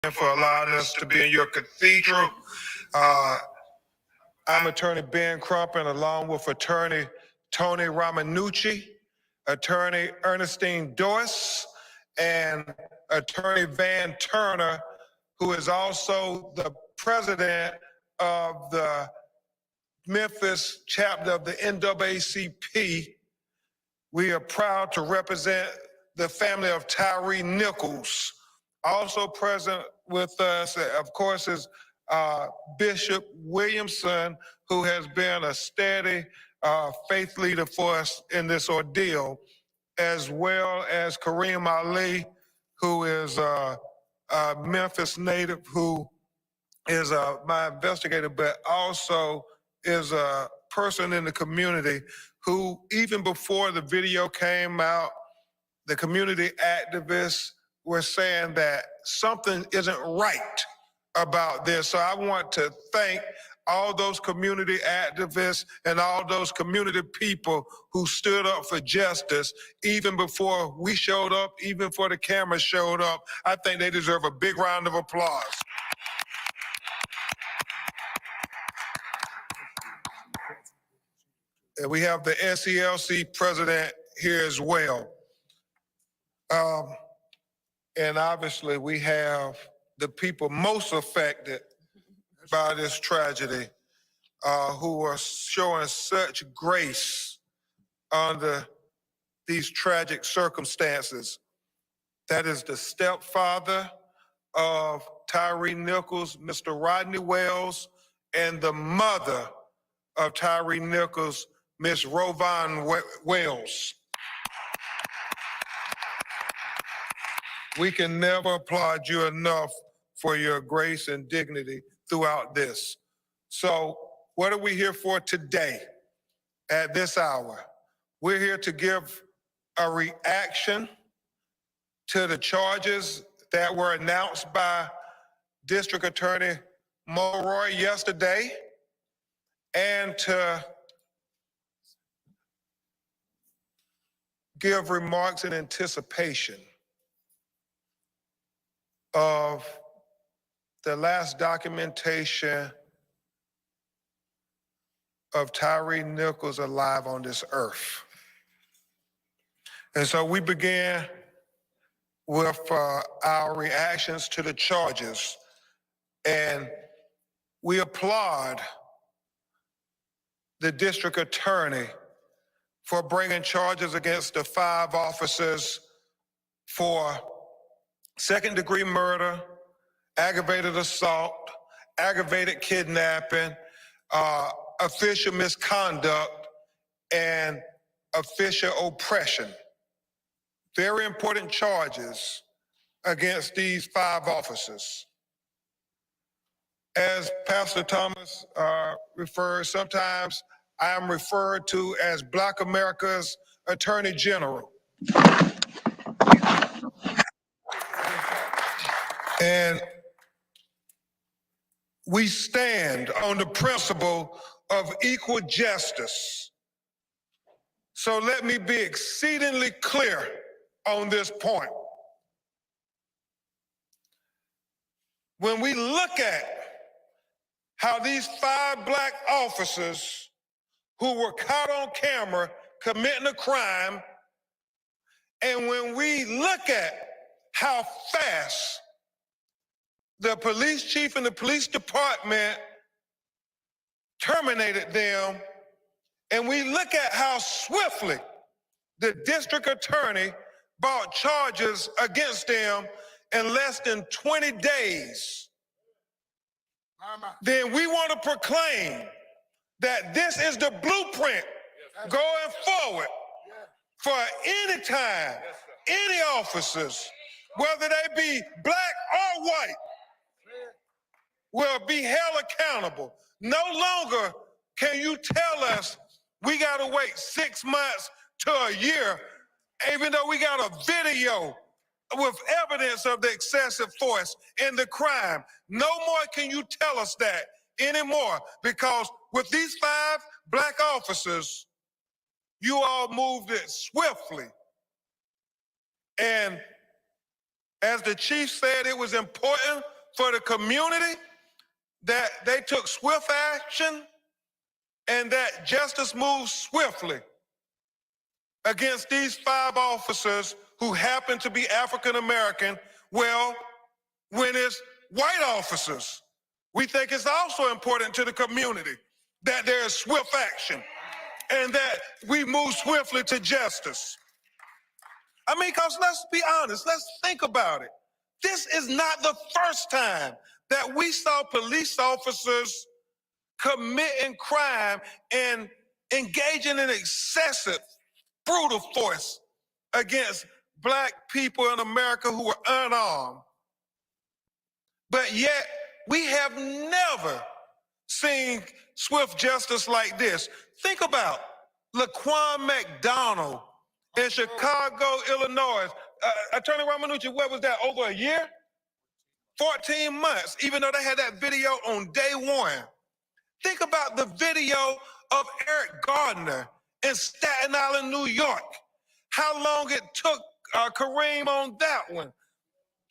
and for allowing us to be in your cathedral. I'm Attorney Ben Crumpin, along with Attorney Tony Romanucci, Attorney Ernestine Doyce, and Attorney Van Turner, who is also the president of the Memphis chapter of the NAACP. We are proud to represent the family of Tyre Nichols. Also present with us, of course, is Bishop Williamson, who has been a steady faith leader for us in this ordeal, as well as Kareem Ali, who is a Memphis native, who is my investigator, but also is a person in the community who, even before the video came out, the community activists were saying that something isn't right about this. So I want to thank all those community activists and all those community people who stood up for justice even before we showed up, even before the camera showed up. I think they deserve a big round of applause. And we have the SELC president here as well. And obviously we have the people most affected by this tragedy who are showing such grace under these tragic circumstances. That is the stepfather of Tyre Nichols, Mr. Rodney Wells, and the mother of Tyre Nichols, Miss Rovon Wells. We can never applaud you enough for your grace and dignity throughout this. So what are we here for today at this hour? We're here to give a reaction to the charges that were announced by District Attorney Mulroy yesterday, and to give remarks in anticipation of the last documentation of Tyre Nichols alive on this earth. And so we began with our reactions to the charges, and we applaud the district attorney for bringing charges against the 5 officers for second-degree murder, aggravated assault, aggravated kidnapping, official misconduct, and official oppression. Very important charges against these 5 officers. As Pastor Thomas referred, sometimes I am referred to as Black America's Attorney General. And we stand on the principle of equal justice. So let me be exceedingly clear on this point. When we look at how these 5 Black officers who were caught on camera committing a crime, and when we look at how fast the police chief and the police department terminated them, and we look at how swiftly the district attorney brought charges against them in less than 20 days, then we want to proclaim that this is the blueprint going forward for any time, any officers, whether they be Black or white, will be held accountable. No longer can you tell us we got to wait 6 months to a year, even though we got a video with evidence of the excessive force in the crime. No more can you tell us that anymore, because with these 5 Black officers, you all moved it swiftly. And As the chief said, it was important for the community that they took swift action and that justice moved swiftly against these 5 officers who happen to be African American. Well, when it's white officers, we think it's also important to the community that there is swift action and that we move swiftly to justice. I mean, because let's be honest, let's think about it. This is not the first time that we saw police officers committing crime and engaging in excessive, brutal force against black people in America who were unarmed. But yet, we have never seen swift justice like this. Think about Laquan McDonald in Chicago, Illinois. Attorney Ramanucci, what was that, over a year? 14 months, even though they had that video on day 1. Think about the video of Eric Gardner in Staten Island, New York. How long it took Kareem on that one.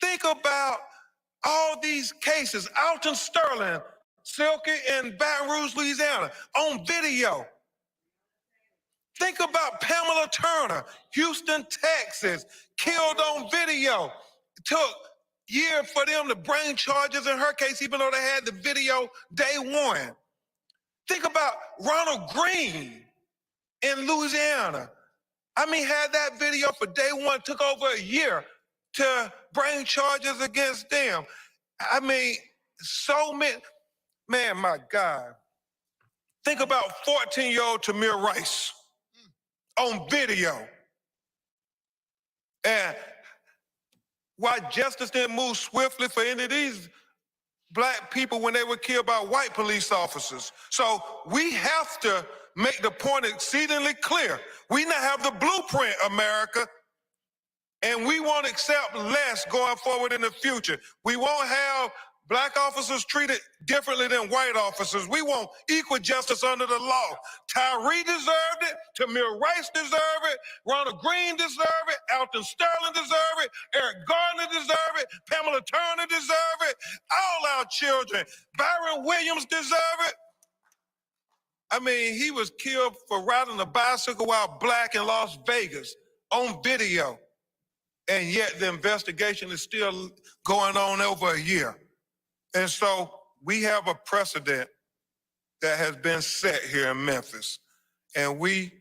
Think about all these cases, Alton Sterling, Silky in Baton Rouge, Louisiana, on video. Think about Pamela Turner, Houston, Texas, killed on video. It took years for them to bring charges in her case, even though they had the video day 1. Think about Ronald Green in Louisiana. I mean, had that video for day 1, took over a year to bring charges against them. I mean, so many, man, my God. Think about 14-year-old Tamir Rice on video. And why justice didn't move swiftly for any of these black people when they were killed by white police officers. So we have to make the point exceedingly clear. We now have the blueprint, America, and we won't accept less going forward in the future. We won't have black officers treated differently than white officers. We want equal justice under the law. Tyre deserved it. Tamir Rice deserved it. Ronald Green deserved it. Alton Sterling deserved it. Eric Gardner deserved it. Pamela Turner deserved it. All our children. Byron Williams deserved it. I mean, he was killed for riding a bicycle while black in Las Vegas on video. And yet the investigation is still going on over a year. And so we have a precedent that has been set here in Memphis. And we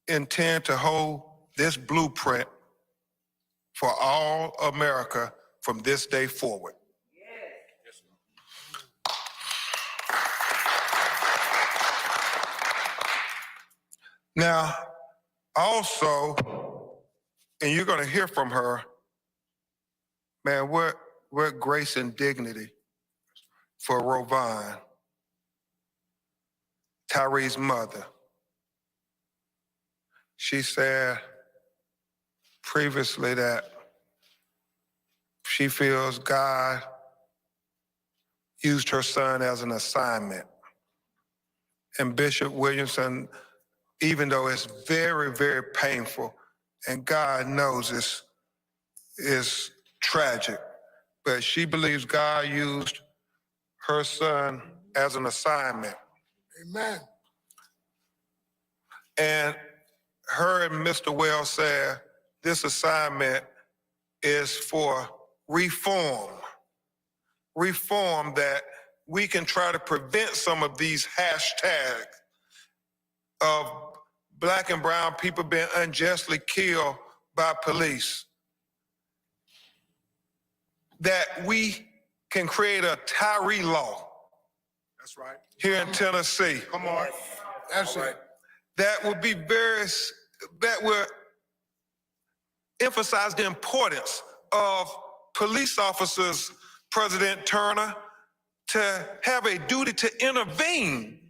intend to hold this blueprint for all America from this day forward. Now, also, and you're going to hear from her, man, we're grace and dignity for Rovine, Tyre's mother. She said previously that she feels God used her son as an assignment. And Bishop Williamson, even though it's very, very painful, and God knows this is tragic, but she believes God used her son as an assignment. Amen. And her and Mr. Wells said this assignment is for reform. Reform that we can try to prevent some of these hashtags of black and brown people being unjustly killed by police. That we can create a Tyre law. That's right. Here in Tennessee. Come on. That's right. That would be that would emphasize the importance of police officers, President Turner, to have a duty to intervene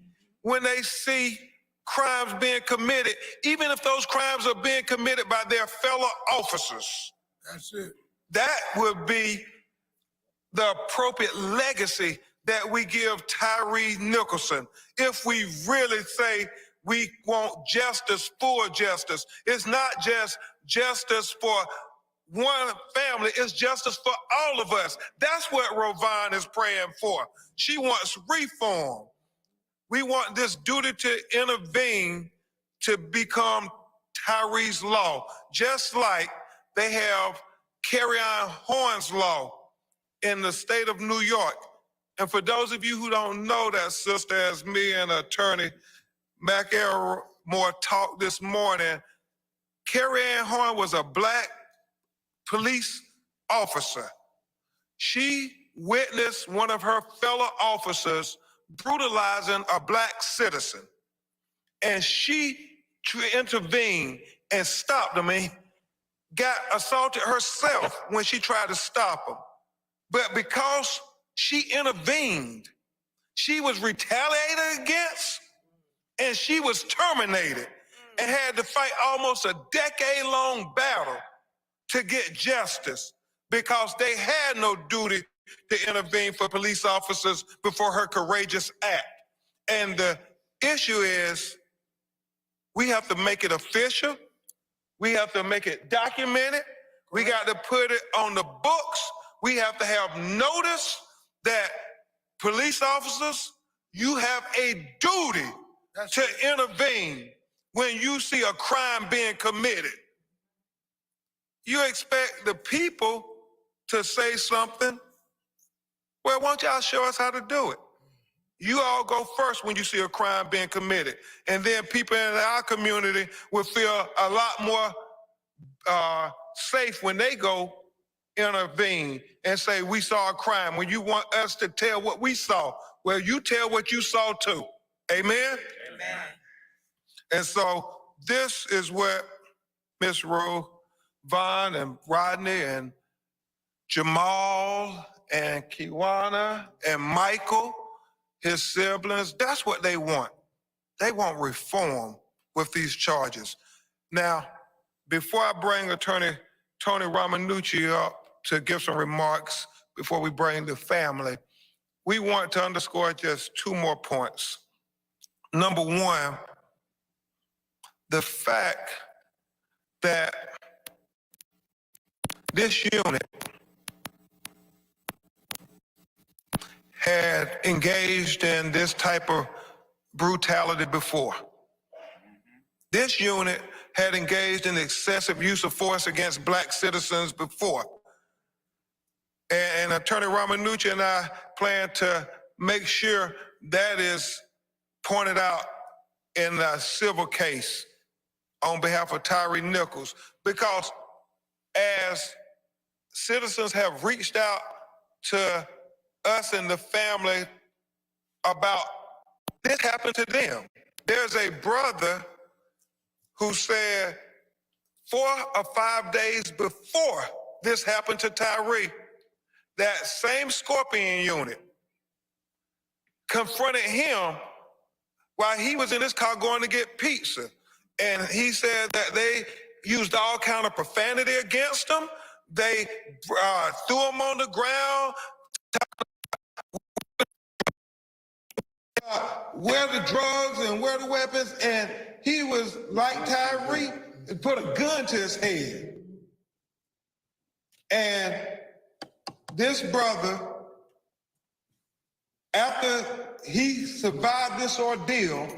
when they see crimes being committed, even if those crimes are being committed by their fellow officers. That's it. That would be the appropriate legacy that we give Tyre Nichols if we really say we want justice for justice. It's not just justice for one family is justice for all of us. That's what Rovon is praying for. She wants reform. We want this duty to intervene to become Tyre's law, just like they have carry-on horns law in the state of New York. And for those of you who don't know that, sister, as me and attorney McElmore talked this morning, Carrie-Ann Horn was a black police officer. She witnessed one of her fellow officers brutalizing a black citizen. And she intervened and stopped him and got assaulted herself when she tried to stop him. But because she intervened, she was retaliated against and she was terminated and had to fight almost a decade-long battle to get justice because they had no duty to intervene for police officers before her courageous act. And the issue is we have to make it official. We have to make it documented. We got to put it on the books. We have to have notice that police officers, you have a duty to intervene when you see a crime being committed. You expect the people to say something. Well, why don't y'all show us how to do it? You all go first when you see a crime being committed. And then people in our community will feel a lot more safe when they go intervene and say, we saw a crime. When you want us to tell what we saw, well, you tell what you saw too. Amen? Amen. And so this is what Miss Rovon and Rodney and Jamal and Kiwana and Michael, his siblings, that's what they want. They want reform with these charges. Now, before I bring Attorney Tony Ramanucci up to give some remarks before we bring the family, we want to underscore just two more points. Number one, the fact that this unit had engaged in this type of brutality before. This unit had engaged in excessive use of force against black citizens before. And Attorney Ramanucci and I plan to make sure that is pointed out in a civil case on behalf of Tyre Nichols, because as citizens have reached out to us and the family about this happened to them. There's a brother who said 4 or 5 days before this happened to Tyre, that same Scorpion unit confronted him while he was in his car going to get pizza. And he said that they used all kind of profanity against him. They threw him on the ground, where the drugs and where the weapons, and he was like Tyre, put a gun to his head. And this brother, after he survived this ordeal,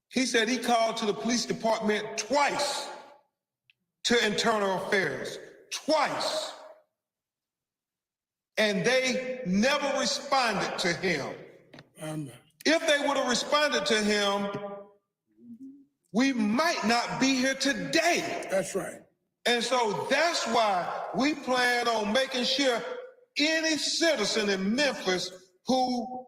he said he called to the police department twice to internal affairs, twice. And they never responded to him. If they would have responded to him, we might not be here today. That's right. And so that's why we plan on making sure any citizen in Memphis who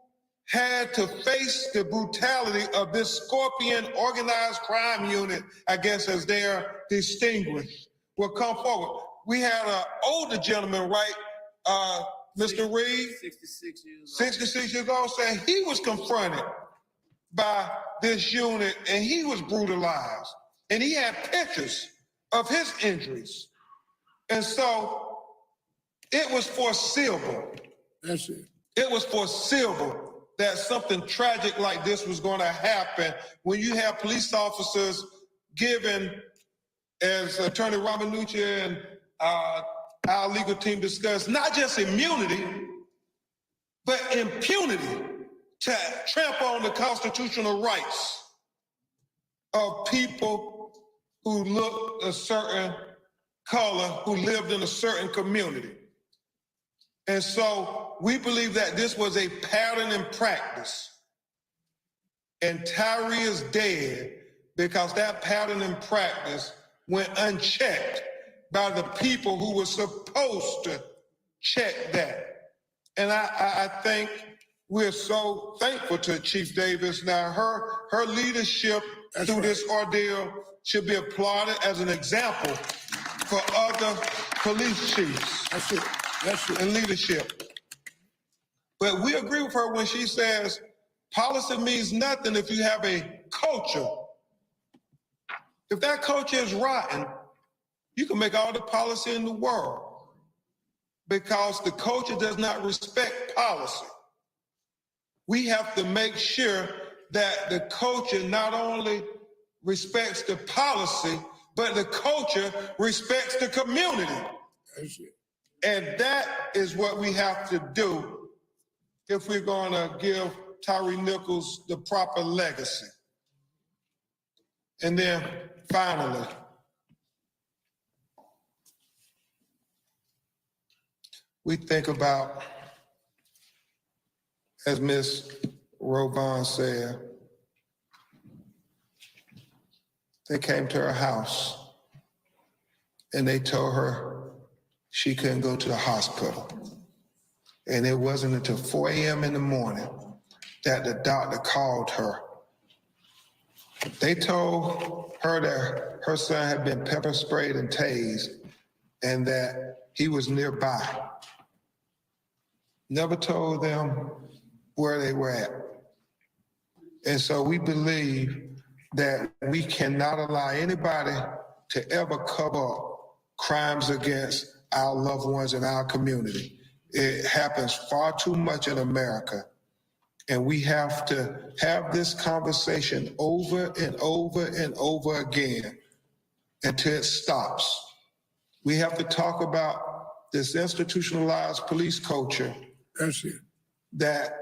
had to face the brutality of this Scorpion organized crime unit, I guess as they're distinguished, will come forward. We had an older gentleman, right, Mr. Reed, 66 years old, saying he was confronted by this unit and he was brutalized. And he had pictures of his injuries. And so it was foreseeable. That's it. It was foreseeable that something tragic like this was going to happen when you have police officers given, as Attorney Ramanucci and our legal team discussed not just immunity, but impunity to trample on the constitutional rights of people who looked a certain color, who lived in a certain community. And so we believe that this was a pattern in practice. And Tyre is dead because that pattern in practice went unchecked by the people who were supposed to check that. And I think we're so thankful to Chief Davis. Now, her leadership through this ordeal should be applauded as an example for other police chiefs. That's it. That's it. And leadership. But we agree with her when she says policy means nothing if you have a culture. If that culture is rotten, you can make all the policy in the world because the culture does not respect policy. We have to make sure that the culture not only respects the policy, but the culture respects the community. That's it. And that is what we have to do if we're going to give Tyre Nichols the proper legacy. And then finally, we think about, as Ms. Rovan said, they came to her house and they told her she couldn't go to the hospital. And it wasn't until 4 a.m. in the morning that the doctor called her. They told her that her son had been pepper sprayed and tased and that he was nearby. Never told them where they were at. And so we believe that we cannot allow anybody to ever cover up crimes against our loved ones in our community. It happens far too much in America. And we have to have this conversation over and over and over again until it stops. We have to talk about this institutionalized police culture. That's it. That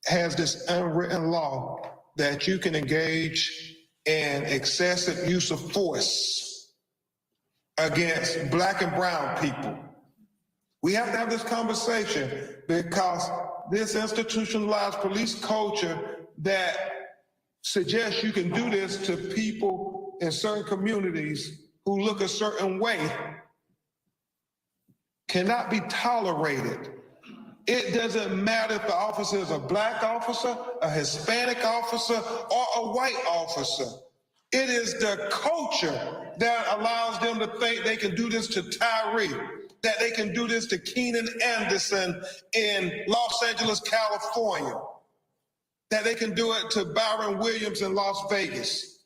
has this unwritten law that you can engage in excessive use of force against Black and brown people. We have to have this conversation because this institutionalized police culture that suggests you can do this to people in certain communities who look a certain way cannot be tolerated. It doesn't matter if the officer is a Black officer, a Hispanic officer, or a white officer. It is the culture that allows them to think they can do this to Tyre, that they can do this to Keenan Anderson in Los Angeles, California, that they can do it to Byron Williams in Las Vegas.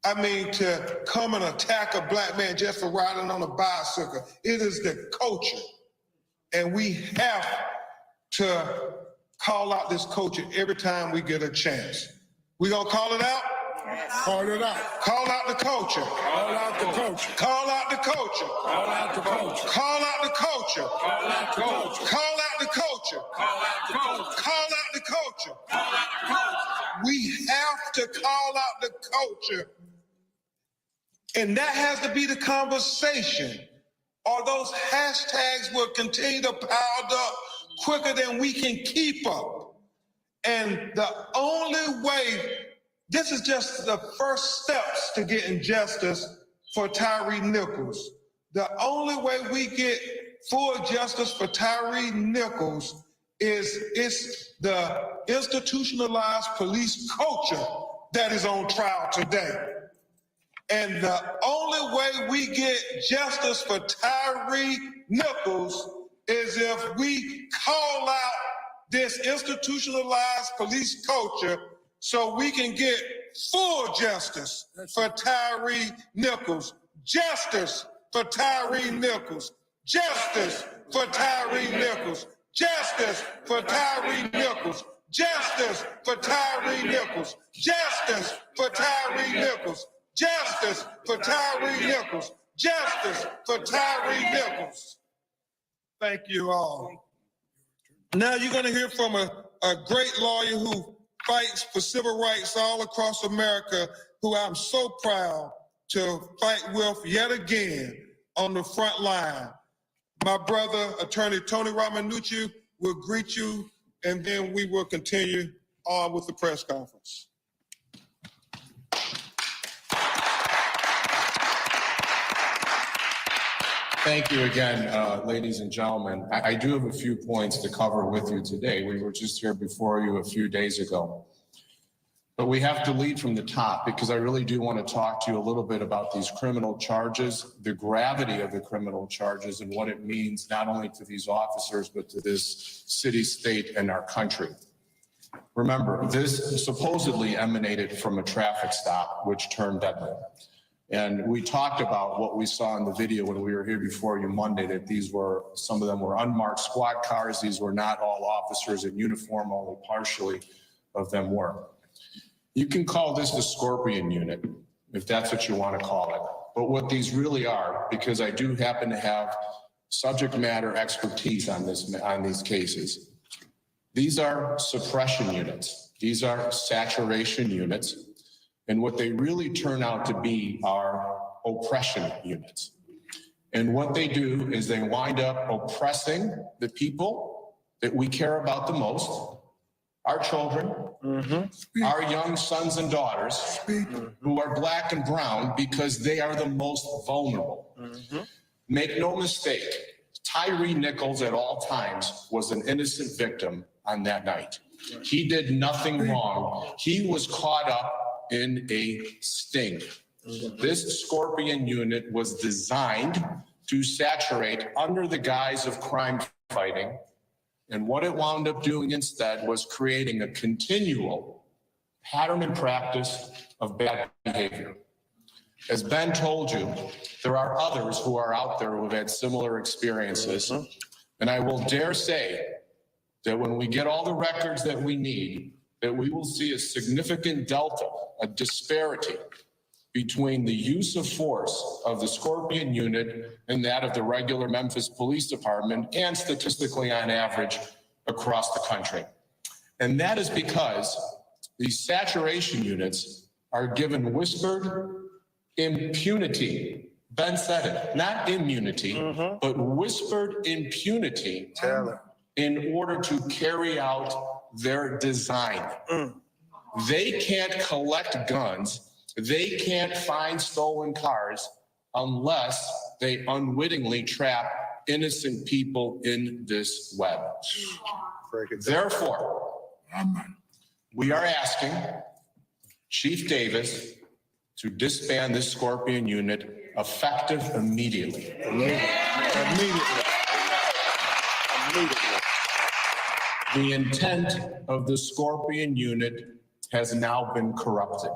I mean, to come and attack a Black man just for riding on a bicycle. It is the culture. And we have to call out this culture every time we get a chance. We gonna call it out? Call it out. Call out the culture. Call out the culture. Call out the culture. Call out the culture. Call out the culture. Call out the culture. Call out the culture. Call out the culture. Call out the culture. Call out the culture. We have to call out the culture. And that has to be the conversation, or those hashtags will continue to pile up quicker than we can keep up. And the only way, this is just the first steps to getting justice for Tyre Nichols. The only way we get full justice for Tyre Nichols is it's the institutionalized police culture that is on trial today. And the only way we get justice for Tyre Nichols is if we call out this institutionalized police culture so we can get full justice for Tyre Nichols. Justice for Tyre Nichols. Justice for Tyre Nichols. Justice for Tyre Nichols. Justice for Tyre Nichols. Justice for Tyre Nichols. Justice for Tyre Nichols. Justice for Tyre Nichols. Thank you all. Now you're going to hear from a great lawyer who fights for civil rights all across America, who I'm so proud to fight with yet again on the front line. My brother, Attorney Tony Ramanucci, will greet you, and then we will continue on with the press conference. Thank you again, ladies and gentlemen. I do have a few points to cover with you today. We were just here before you a few days ago. But we have to lead from the top, because I really do want to talk to you a little bit about these criminal charges, the gravity of the criminal charges, and what it means not only to these officers, but to this city, state, and our country. Remember, this supposedly emanated from a traffic stop, which turned deadly. And we talked about what we saw in the video when we were here before you Monday, that these were, some of them were unmarked squad cars. These were not all officers in uniform, only partially of them were. You can call this the Scorpion Unit, if that's what you want to call it. But what these really are, because I do happen to have subject matter expertise on these cases, these are suppression units. These are saturation units. And what they really turn out to be are oppression units. And what they do is they wind up oppressing the people that we care about the most, our children, our young sons and daughters who are black and brown, because they are the most vulnerable. Make no mistake, Tyre Nichols at all times was an innocent victim on that night. He did nothing wrong. He was caught up in a sting. This Scorpion Unit was designed to saturate under the guise of crime fighting. And what it wound up doing instead was creating a continual pattern and practice of bad behavior. As Ben told you, there are others who are out there who have had similar experiences. And I will dare say that when we get all the records that we need, that we will see a significant delta, a disparity between the use of force of the Scorpion Unit and that of the regular Memphis Police Department, and statistically on average across the country. And that is because these saturation units are given whispered impunity. Ben said it, not immunity, but whispered impunity in order to carry out their design. They can't collect guns. They can't find stolen cars unless they unwittingly trap innocent people in this web. Therefore, we are asking Chief Davis to disband this Scorpion Unit effective immediately. The intent of the Scorpion Unit has now been corrupted.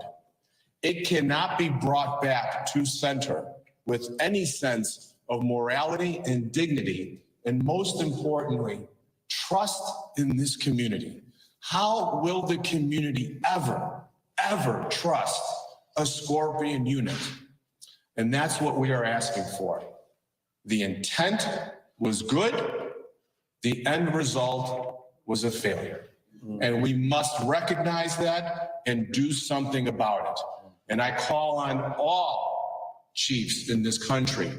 It cannot be brought back to center with any sense of morality and dignity, and most importantly, trust in this community. How will the community ever trust a Scorpion Unit? And that's what we are asking for. The intent was good. The end result was a failure. And we must recognize that and do something about it. And I call on all chiefs in this country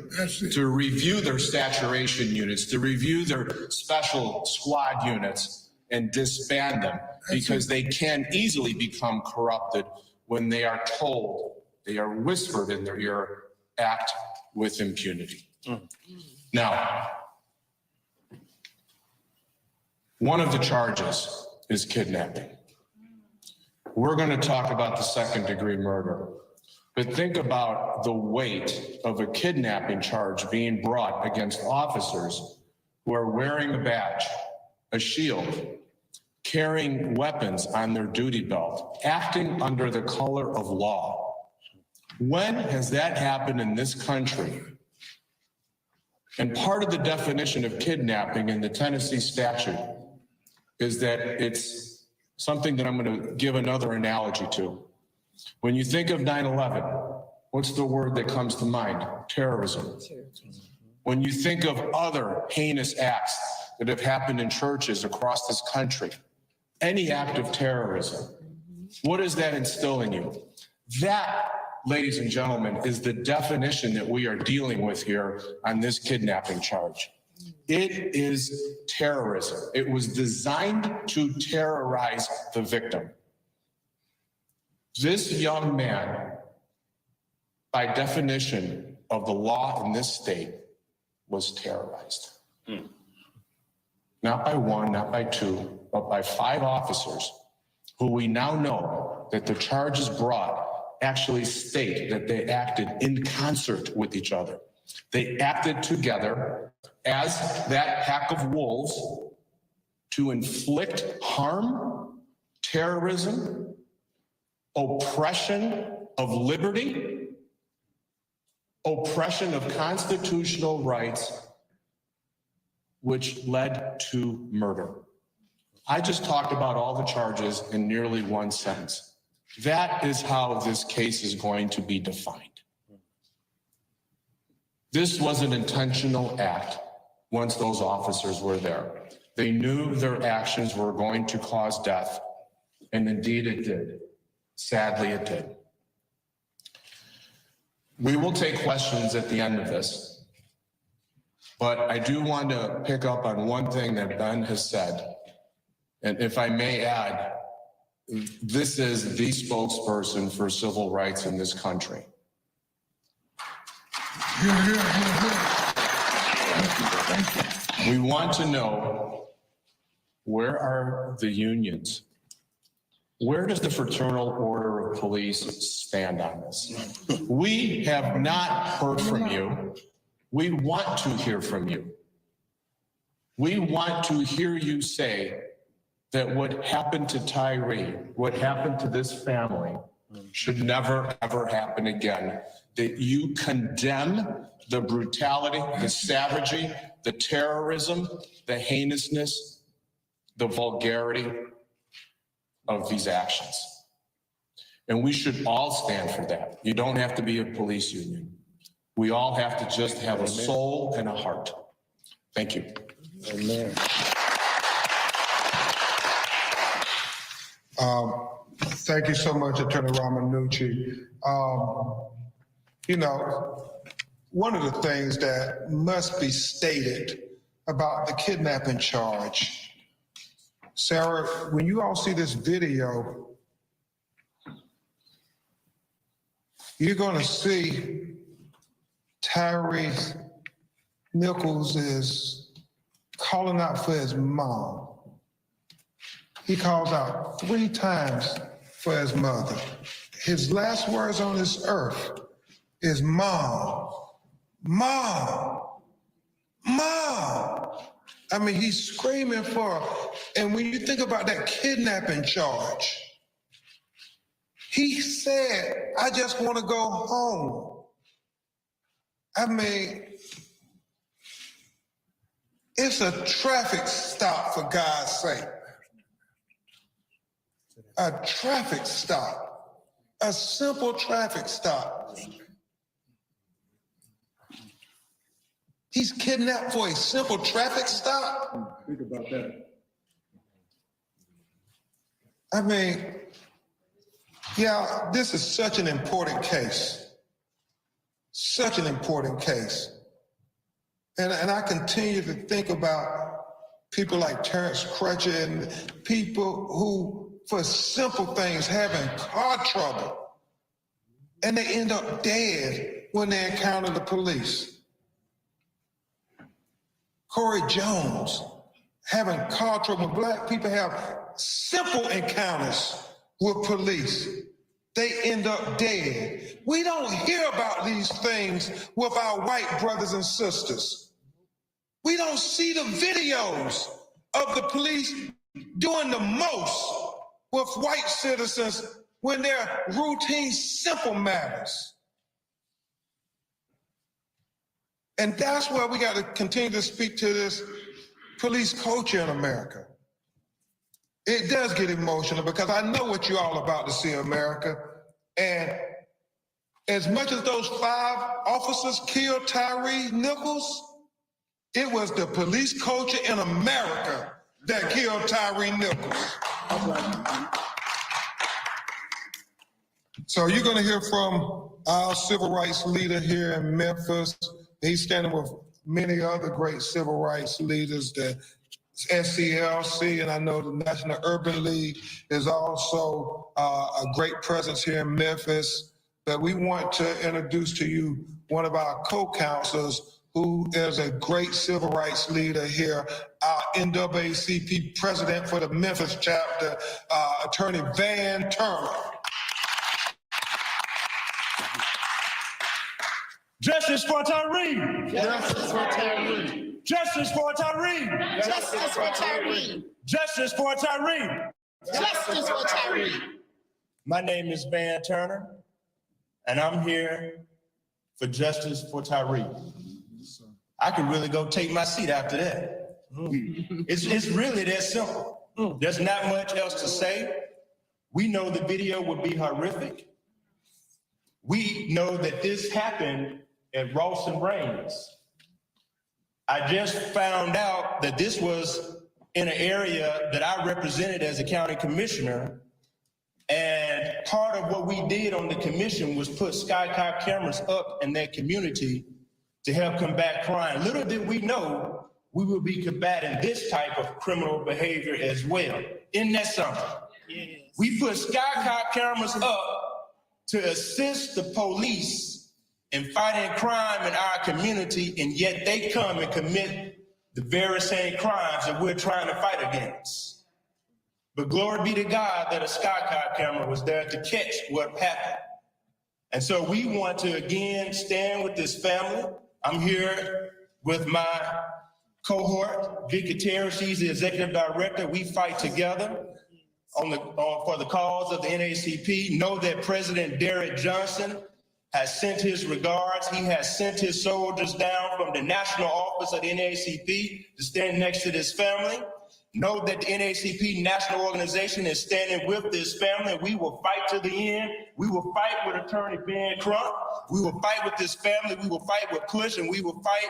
to review their saturation units, to review their special squad units and disband them, because they can easily become corrupted when they are told, they are whispered in their ear, act with impunity. Now, one of the charges is kidnapping. We're going to talk about the second-degree murder, but think about the weight of a kidnapping charge being brought against officers who are wearing a badge, a shield, carrying weapons on their duty belt, acting under the color of law. When has that happened in this country? And part of the definition of kidnapping in the Tennessee statute is that it's something that I'm going to give another analogy to. When you think of 9/11, what's the word that comes to mind? Terrorism. When you think of other heinous acts that have happened in churches across this country, any act of terrorism, what does that instill in you? That, ladies and gentlemen, is the definition that we are dealing with here on this kidnapping charge. It is terrorism. It was designed to terrorize the victim. This young man, by definition of the law in this state, was terrorized. Not by one, not by two, but by 5 officers who we now know that the charges brought actually state that they acted in concert with each other. They acted together as that pack of wolves to inflict harm, terrorism, oppression of liberty, oppression of constitutional rights, which led to murder. I just talked about all the charges in nearly one sentence. That is how this case is going to be defined. This was an intentional act once those officers were there. They knew their actions were going to cause death, and indeed it did. Sadly, it did. We will take questions at the end of this, but I do want to pick up on one thing that Ben has said. And if I may add, this is the spokesperson for civil rights in this country. We want to know, where are the unions? Where does the Fraternal Order of Police stand on this? We have not heard from you. We want to hear from you. We want to hear you say that what happened to Tyre, what happened to this family, should never, ever happen again. That you condemn the brutality, the savagery, the terrorism, the heinousness, the vulgarity of these actions. And we should all stand for that. You don't have to be a police union. We all have to just have a soul and a heart. Thank you. Amen. Thank you so much, Attorney Ramanucci. You know, one of the things that must be stated about the kidnapping charge, Sarah, when you all see this video, you're going to see Tyre Nichols is calling out for his mom. He calls out 3 times for his mother. His last words on this earth is mom, mom, mom. I mean, he's screaming for her. And when you think about that kidnapping charge, he said, I just want to go home. I mean, it's a traffic stop, for God's sake. A traffic stop, a simple traffic stop. He's kidnapped for a simple traffic stop? Think about that. I mean, yeah, this is such an important case. Such an important case. And I continue to think about people like Terrence Crutcher and people who, for simple things, having car trouble, and they end up dead when they encounter the police. Corey Jones, having car trouble. Black people have simple encounters with police. They end up dead. We don't hear about these things with our white brothers and sisters. We don't see the videos of the police doing the most with white citizens when they're routine, simple matters. And that's why we got to continue to speak to this police culture in America. It does get emotional because I know what you're all about to see, America. And As much as those 5 officers killed Tyre Nichols, it was the police culture in America that killed Tyre Nichols. So you're going to hear from our civil rights leader here in Memphis. He's standing with many other great civil rights leaders, the SCLC, and I know the National Urban League is also a great presence here in Memphis. But we want to introduce to you one of our co-counsels who is a great civil rights leader here, our NAACP president for the Memphis chapter, Attorney Van Turner. Justice for Tyre! Justice for Tyre! Justice for Tyre! Justice for Tyre! Justice for Tyre! Justice for Tyre! My name is Van Turner, and I'm here for Justice for Tyre. I could really go take my seat after that. It's really that simple. There's not much else to say. We know the video would be horrific. We know that this happened at Ross and Raines. I just found out that this was in an area that I represented as a county commissioner. And part of what we did on the commission was put skycop cameras up in that community to help combat crime. Little did we know we would be combating this type of criminal behavior as well. Isn't that something? Yes. We put skycop cameras up to assist the police in fighting crime in our community, and yet they come and commit the very same crimes that we're trying to fight against. But glory be to God that a skycop camera was there to catch what happened. And so we want to again stand with this family. I'm here with my cohort, Vicky Terry. She's the executive director. We fight together for the cause of the NAACP. Know that President Derrick Johnson has sent his regards. He has sent his soldiers down from the national office of the NAACP to stand next to this family. Know that the NAACP national organization is standing with this family. We will fight to the end. We will fight with Attorney Ben Crump. We will fight with this family. We will fight with Push, and we will fight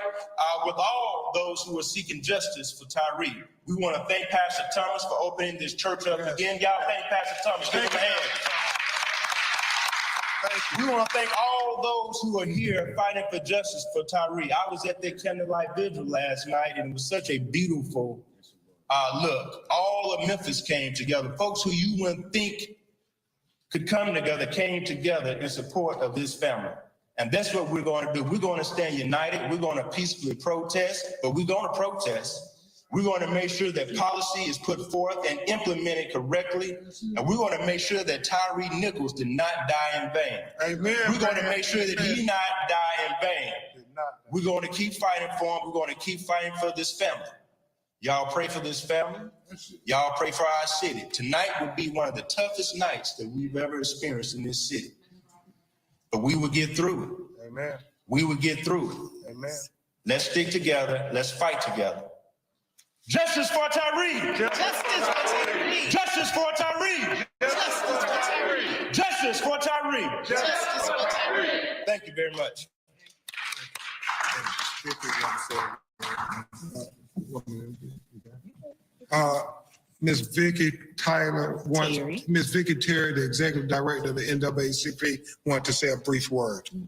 with all those who are seeking justice for Tyre. We want to thank Pastor Thomas for opening this church up again. Y'all thank Pastor Thomas. Give him a hand. We want to thank all those who are here fighting for justice for Tyre. I was at their candlelight vigil last night, and it was such a beautiful look. All of Memphis came together. Folks who you wouldn't think could come together came together in support of this family. And that's what we're going to do. We're going to stand united. We're going to peacefully protest, but we're going to protest. We're going to make sure that policy is put forth and implemented correctly. And we're going to make sure that Tyre Nichols did not die in vain. Amen. We're going to make sure that he not die in vain. We're going to keep fighting for him. We're going to keep fighting for this family. Y'all pray for this family. Y'all pray for our city. Tonight will be one of the toughest nights that we've ever experienced in this city. But we will get through it. Amen. We will get through it. Amen. Let's stick together. Let's fight together. Justice for Tyre! Justice for Tyre! Justice for Tyre! Justice for Tyre! Justice for Tyre! Justice for Tyre! Thank you very much. Ms. Vicky Ms. Vicky Terry, the executive director of the NAACP, want to say a brief word. Good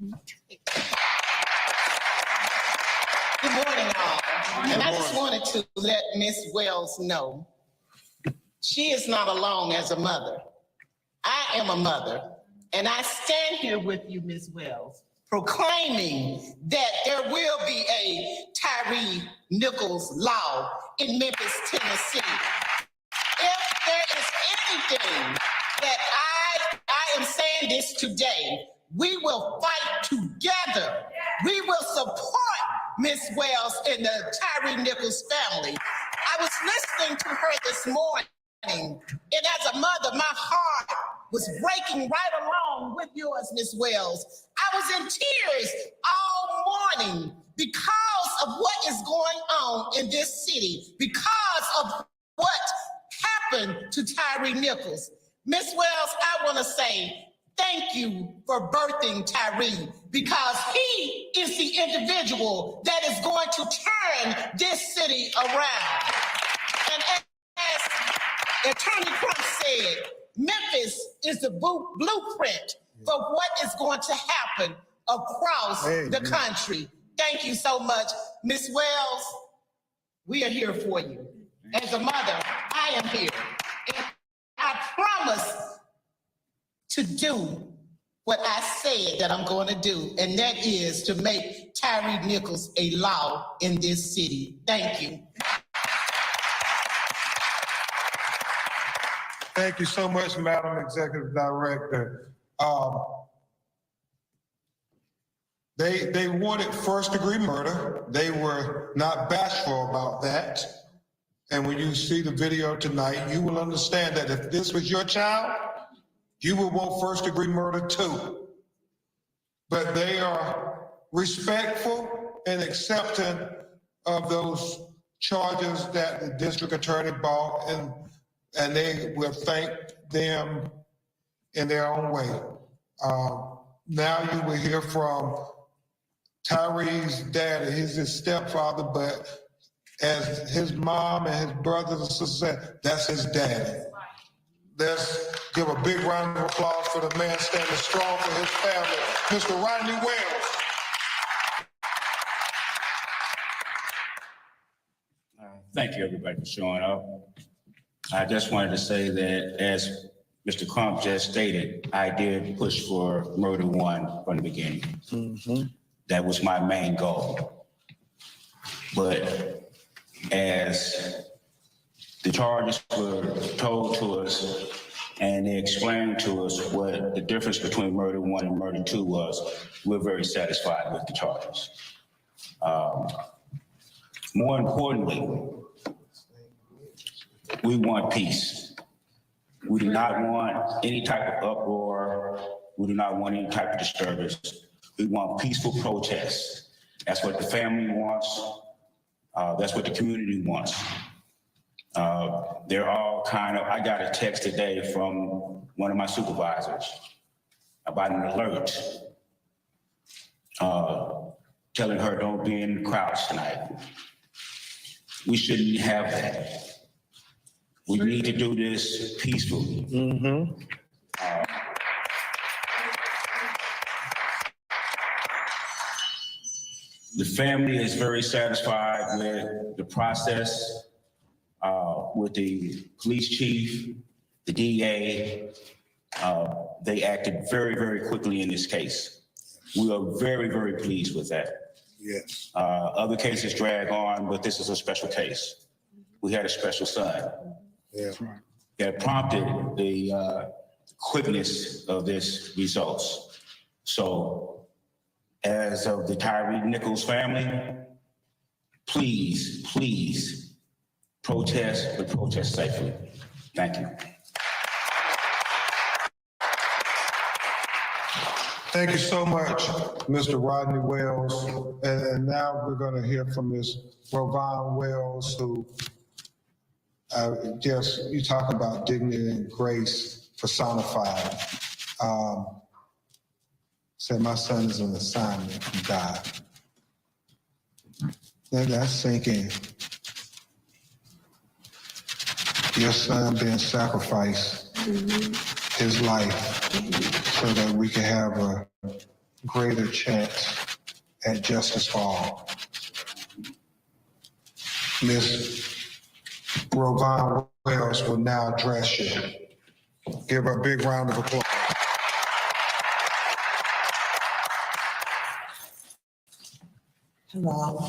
morning, all. And I just wanted to let Ms. Wells know she is not alone as a mother. I am a mother, and I stand here with you, Ms. Wells, proclaiming that there will be a Tyre Nichols law in Memphis, Tennessee. If there is anything that I am saying this today, we will fight together. We will support Ms. Wells and the Tyre Nichols family. I was listening to her this morning, and as a mother, my heart was breaking right along with yours, Ms. Wells. I was in tears all morning because of what is going on in this city, because of what happened to Tyre Nichols. Ms. Wells, I want to say thank you for birthing Tyre, because he is the individual that is going to turn this city around. And as Attorney Crump said, Memphis is the blueprint for what is going to happen across the country. Thank you so much. Ms. Wells, we are here for you. As a mother, I am here. And I promise to do what I said that I'm going to do, and that is to make Tyre Nichols a law in this city. Thank you. Thank you so much, Madam Executive Director. They wanted first-degree murder. They were not bashful about that. And when you see the video tonight, you will understand that if this was your child, you would want first-degree murder too. But they are respectful and accepting of those charges that the district attorney brought, and they will thank them in their own way. Now you will hear from Tyre's daddy. He's his stepfather, but as his mom and his brothers and sisters said, that's his daddy. Let's give a big round of applause for the man standing strong for his family, Mr. Rodney Wells. Thank you, everybody, for showing up. I just wanted to say that, as Mr. Crump just stated, I did push for murder one from the beginning. That was my main goal. But as the charges were told to us and they explained to us what the difference between murder one and murder two was, we're very satisfied with the charges. More importantly, we want peace. We do not want any type of uproar. We do not want any type of disturbance. We want peaceful protests. That's what the family wants. That's what the community wants. They're all I got a text today from one of my supervisors about an alert, telling her don't be in the crowds tonight. We shouldn't have that. We need to do this peacefully. The family is very satisfied with the process, with the police chief, the DA. They acted very, very quickly in this case. We are very, very pleased with that. Yes. Other cases drag on, but this is a special case. We had a special son. Yeah. That prompted the quickness of this results. So as of the Tyre Nichols family, please, please protest, but protest safely. Thank you. Thank you so much, Mr. Rodney Wells. And now we're going to hear from Ms. Rovon Wells, who you talk about dignity and grace personified. Said my son is an assignment from God. That's sinking. Your son being sacrificed, his life, so that we can have a greater chance at justice for all. Ms. Rovon Wells will now address you. Give her a big round of applause. Hello.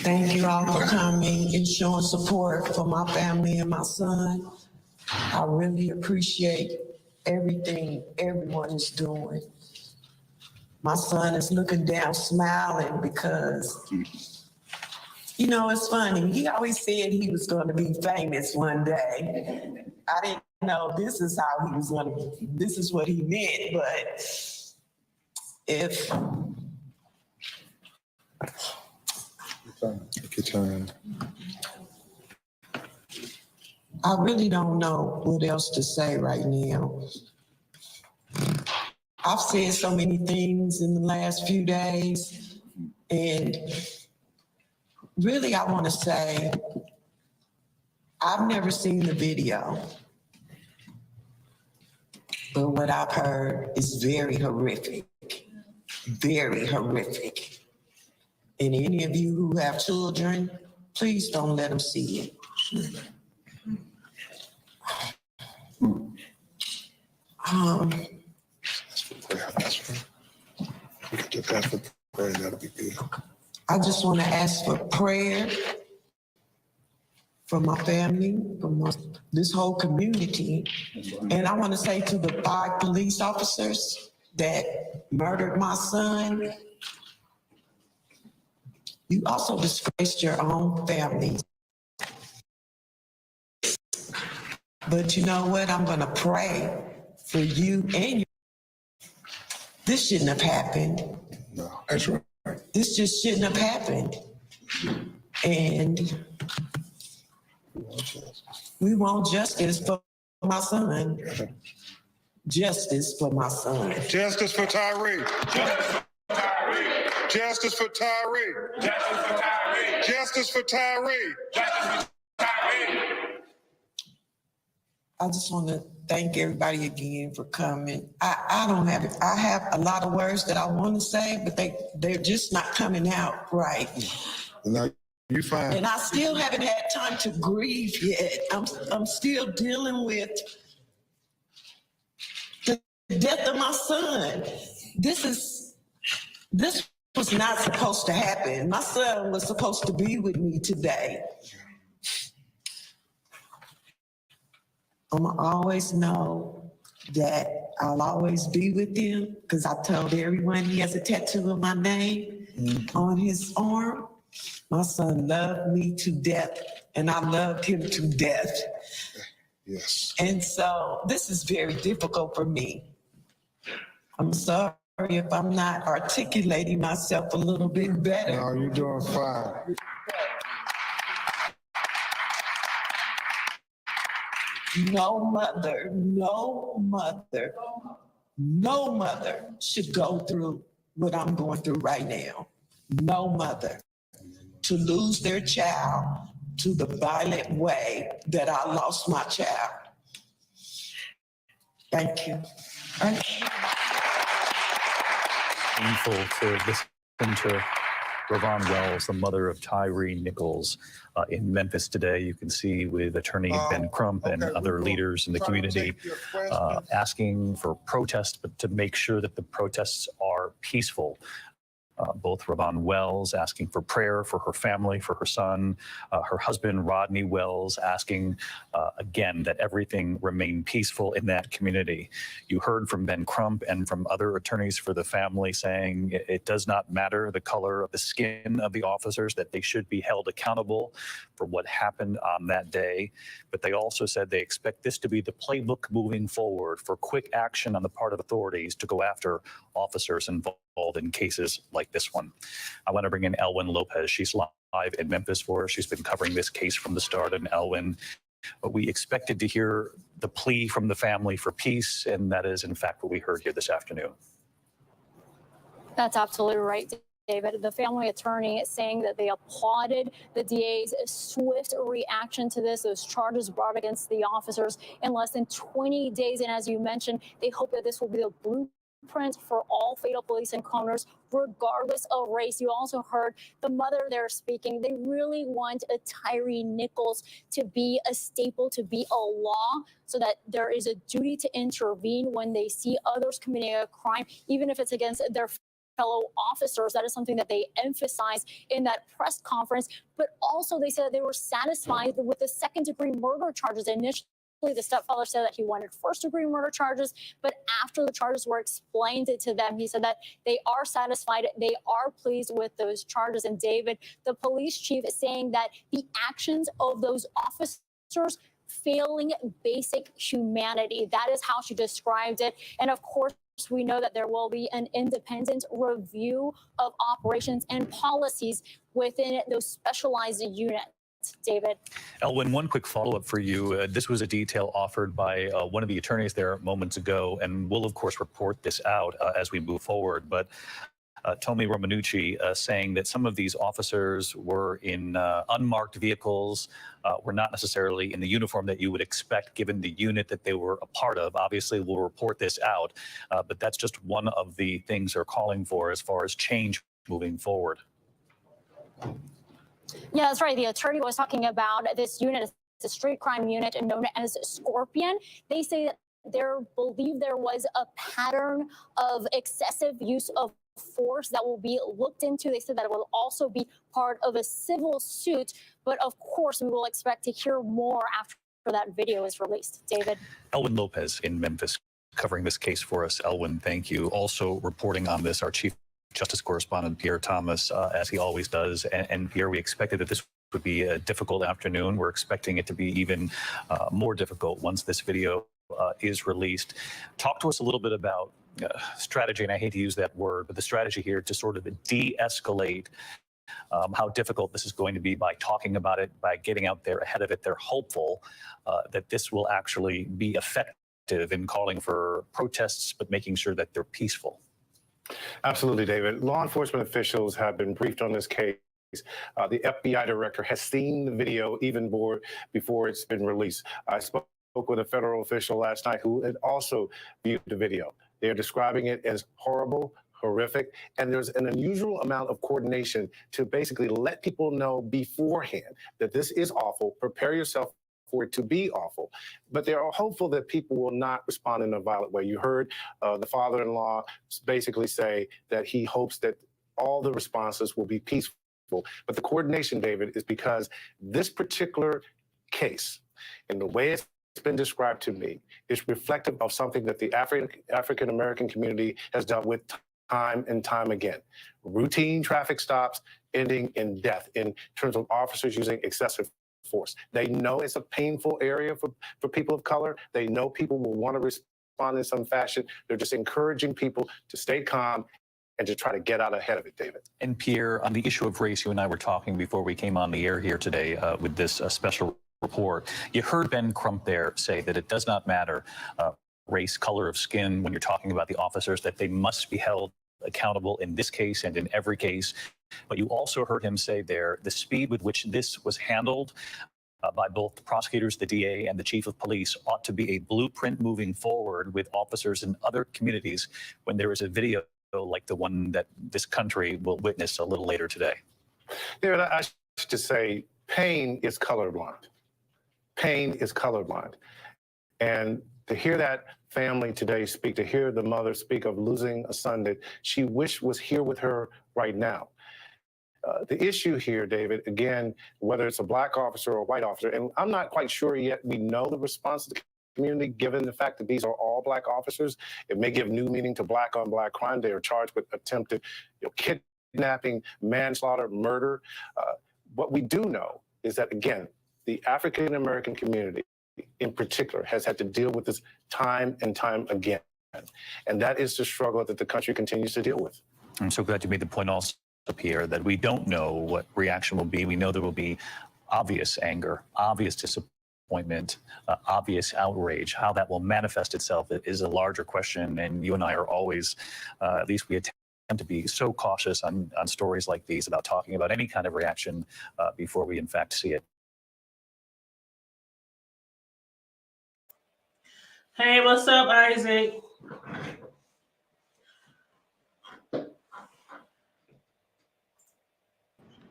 Thank you all for coming and showing support for my family and my son. I really appreciate everything everyone is doing. My son is looking down, smiling because, you know, it's funny. He always said he was going to be famous one day. I didn't know this is how he was going to, this is what he meant, but if... Take your time. I really don't know what else to say right now. I've said so many things in the last few days, and really I want to say, I've never seen the video, but what I've heard is very horrific, very horrific. And any of you who have children, please don't let them see it. We could just ask for prayer, that'll be good. I just want to ask for prayer for my family, this whole community. And I want to say to the 5 police officers that murdered my son, you also disgraced your own family. But you know what? I'm going to pray for you and your. This shouldn't have happened. No, that's right. This just shouldn't have happened. And we want justice for my son. Justice for my son. Justice for Tyre. Justice for Tyre. Justice for Tyre. I just want to thank everybody again for coming. I don't have it. I have a lot of words that I want to say, but they're just not coming out right. No, you fine. And I still haven't had time to grieve yet. I'm still dealing with the death of my son. This was not supposed to happen. My son was supposed to be with me today. I'm gonna always know that I'll always be with him, because I told everyone he has a tattoo of my name on his arm. My son loved me to death, and I loved him to death. Yes. And so this is very difficult for me. I'm sorry if I'm not articulating myself a little bit better. No, you're doing fine. No mother should go through what I'm going through right now. No mother to lose their child to the violent way that I lost my child. Thank you. Painful to listen to Ravon Wells, the mother of Tyre Nichols, in Memphis today. You can see with attorney Ben Crump and other leaders in the community asking for protests, but to make sure that the protests are peaceful. Both Ravon Wells asking for prayer for her family, for her son, her husband, Rodney Wells, asking again that everything remain peaceful in that community. You heard from Ben Crump and from other attorneys for the family saying it does not matter the color of the skin of the officers, that they should be held accountable for what happened on that day. But they also said they expect this to be the playbook moving forward for quick action on the part of authorities to go after officers involved in cases like this one. I want to bring in Elwyn Lopez. She's live in Memphis for us. She's been covering this case from the start. And Elwyn, we expected to hear the plea from the family for peace, and that is in fact what we heard here this afternoon. That's absolutely right, David. The family attorney saying that they applauded the DA's swift reaction to this, those charges brought against the officers in less than 20 days. And as you mentioned, they hope that this will be the blueprint for all fatal police encounters, regardless of race. You also heard the mother there speaking. They really want a Tyre Nichols to be a staple, to be a law, so that there is a duty to intervene when they see others committing a crime, even if it's against their fellow officers. That is something that they emphasized in that press conference. But also they said they were satisfied with the second-degree murder charges. Initially, the stepfather said that he wanted first-degree murder charges, but after the charges were explained to them, he said that they are satisfied, they are pleased with those charges. And David, the police chief, is saying that the actions of those officers failing basic humanity. That is how she described it. And of course, we know that there will be an independent review of operations and policies within those specialized units. David. Elwin, one quick follow-up for you. This was a detail offered by one of the attorneys there moments ago, and we'll, of course, report this out as we move forward. But Tony Romanucci saying that some of these officers were in unmarked vehicles, were not necessarily in the uniform that you would expect given the unit that they were a part of. Obviously, we'll report this out, but that's just one of the things they're calling for as far as change moving forward. Yeah, that's right. The attorney was talking about this unit. It's a street crime unit known as Scorpion. They say that they believe there was a pattern of excessive use of force that will be looked into. They said that it will also be part of a civil suit. But of course, we will expect to hear more after that video is released. David. Elwin Lopez in Memphis covering this case for us. Elwin, thank you. Also reporting on this, our Chief Justice Correspondent Pierre Thomas, as he always does. And Pierre, we expected that this would be a difficult afternoon. We're expecting it to be even more difficult once this video is released. Talk to us a little bit about strategy, and I hate to use that word, but the strategy here to sort of de-escalate how difficult this is going to be by talking about it, by getting out there ahead of it. They're hopeful that this will actually be effective in calling for protests, but making sure that they're peaceful. Absolutely, David. Law enforcement officials have been briefed on this case. The FBI director has seen the video even before it's been released. I spoke with a federal official last night who had also viewed the video. They're describing it as horrible, horrific, and there's an unusual amount of coordination to basically let people know beforehand that this is awful. Prepare yourself for it to be awful. But they are hopeful that people will not respond in a violent way. You heard the father-in-law basically say that he hopes that all the responses will be peaceful. But the coordination, David, is because this particular case and the way it's been described to me is reflective of something that the African-American community has dealt with time and time again. Routine traffic stops ending in death in terms of officers using excessive force. They know it's a painful area for people of color. They know people will want to respond in some fashion. They're just encouraging people to stay calm and to try to get out ahead of it, David. And Pierre, on the issue of race, you and I were talking before we came on the air here today with this special report. You heard Ben Crump there say that it does not matter race, color of skin when you're talking about the officers, that they must be held accountable in this case and in every case. But you also heard him say there the speed with which this was handled by both the prosecutors, the DA, and the chief of police ought to be a blueprint moving forward with officers in other communities when there is a video like the one that this country will witness a little later today. David, I should just say pain is colorblind. Pain is colorblind. And to hear that family today speak, to hear the mother speak of losing a son that she wished was here with her right now. The issue here, David, again, whether it's a black officer or a white officer, and I'm not quite sure yet we know the response of the community, given the fact that these are all black officers. It may give new meaning to black on black crime. They are charged with attempted kidnapping, manslaughter, murder. What we do know is that, again, the African-American community in particular has had to deal with this time and time again. And that is the struggle that the country continues to deal with. I'm so glad you made the point also, Pierre, that we don't know what reaction will be. We know there will be obvious anger, obvious disappointment, obvious outrage. How that will manifest itself is a larger question. And you and I are always, at least we attempt to be so cautious on stories like these about talking about any kind of reaction before we in fact see it. Hey, what's up, Isaac?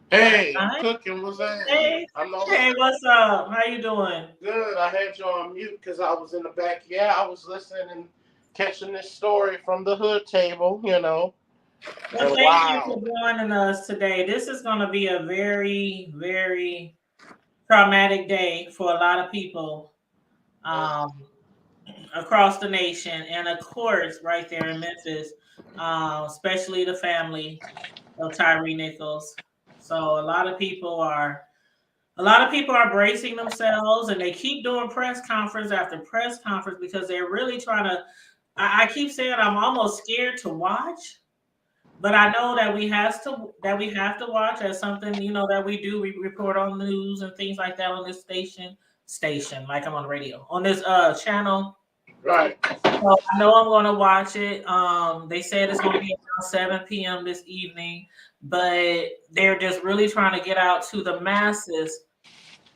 Hey, Hi. cooking was that? Hey, hey, what's up? How you doing? Good. I had you on mute because I was in the back. Yeah, I was listening and catching this story from the hood table, you know. Well, thank you for joining us today. This is going to be a very, very traumatic day for a lot of people across the nation, and of course, right there in Memphis, especially the family of Tyre Nichols. So a lot of people are bracing themselves, and they keep doing press conference after press conference because they're really trying to. I keep saying I'm almost scared to watch But I know that we have to watch as something, you know, that we do. We report on news and things like that on this station, like I'm on the radio, on this channel. Right. So I know I'm gonna watch it. They said it's gonna be around 7 p.m. this evening, but they're just really trying to get out to the masses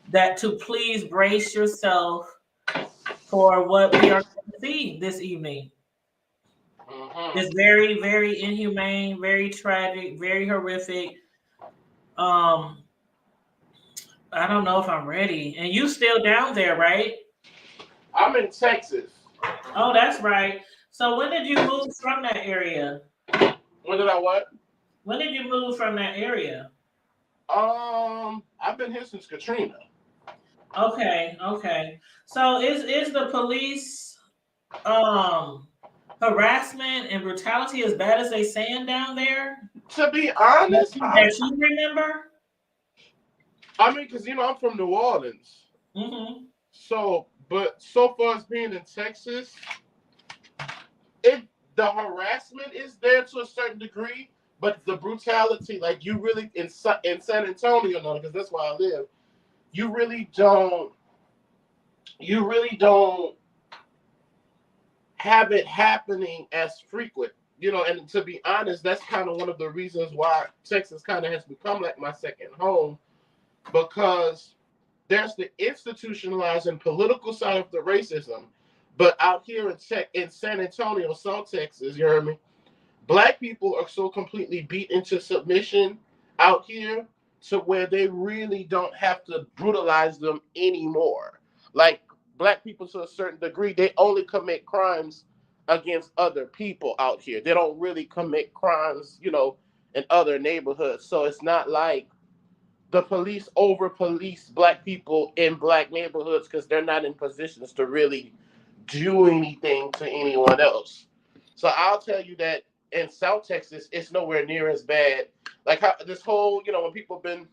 that to please brace yourself for what we are going to see this evening. It's very, very inhumane, very tragic, very horrific. I don't know if I'm ready. And you still down there, right? I'm in Texas. Oh, that's right. So when did you move from that area? When did I what? When did you move from that area? I've been here since Katrina. Okay. So is the police harassment and brutality as bad as they saying down there? To be honest, that you remember? I mean, because you know I'm from New Orleans. Mm-hmm. So, but so far as being in Texas, the harassment is there to a certain degree, but the brutality, like you really in San Antonio, no, because that's where I live. You really don't have it happening as frequent, you know. And to be honest, that's kind of one of the reasons why Texas kind of has become like my second home, because there's the institutionalized and political side of the racism, but out here in San Antonio, South Texas, you heard me, Black people are so completely beat into submission out here to where they really don't have to brutalize them anymore. Like Black people, to a certain degree, they only commit crimes against other people out here. They don't really commit crimes, you know, in other neighborhoods. So it's not like the police over police Black people in Black neighborhoods because they're not in positions to really do anything to anyone else. So I'll tell you that in South Texas, it's nowhere near as bad. Like how this whole, you know, when people have been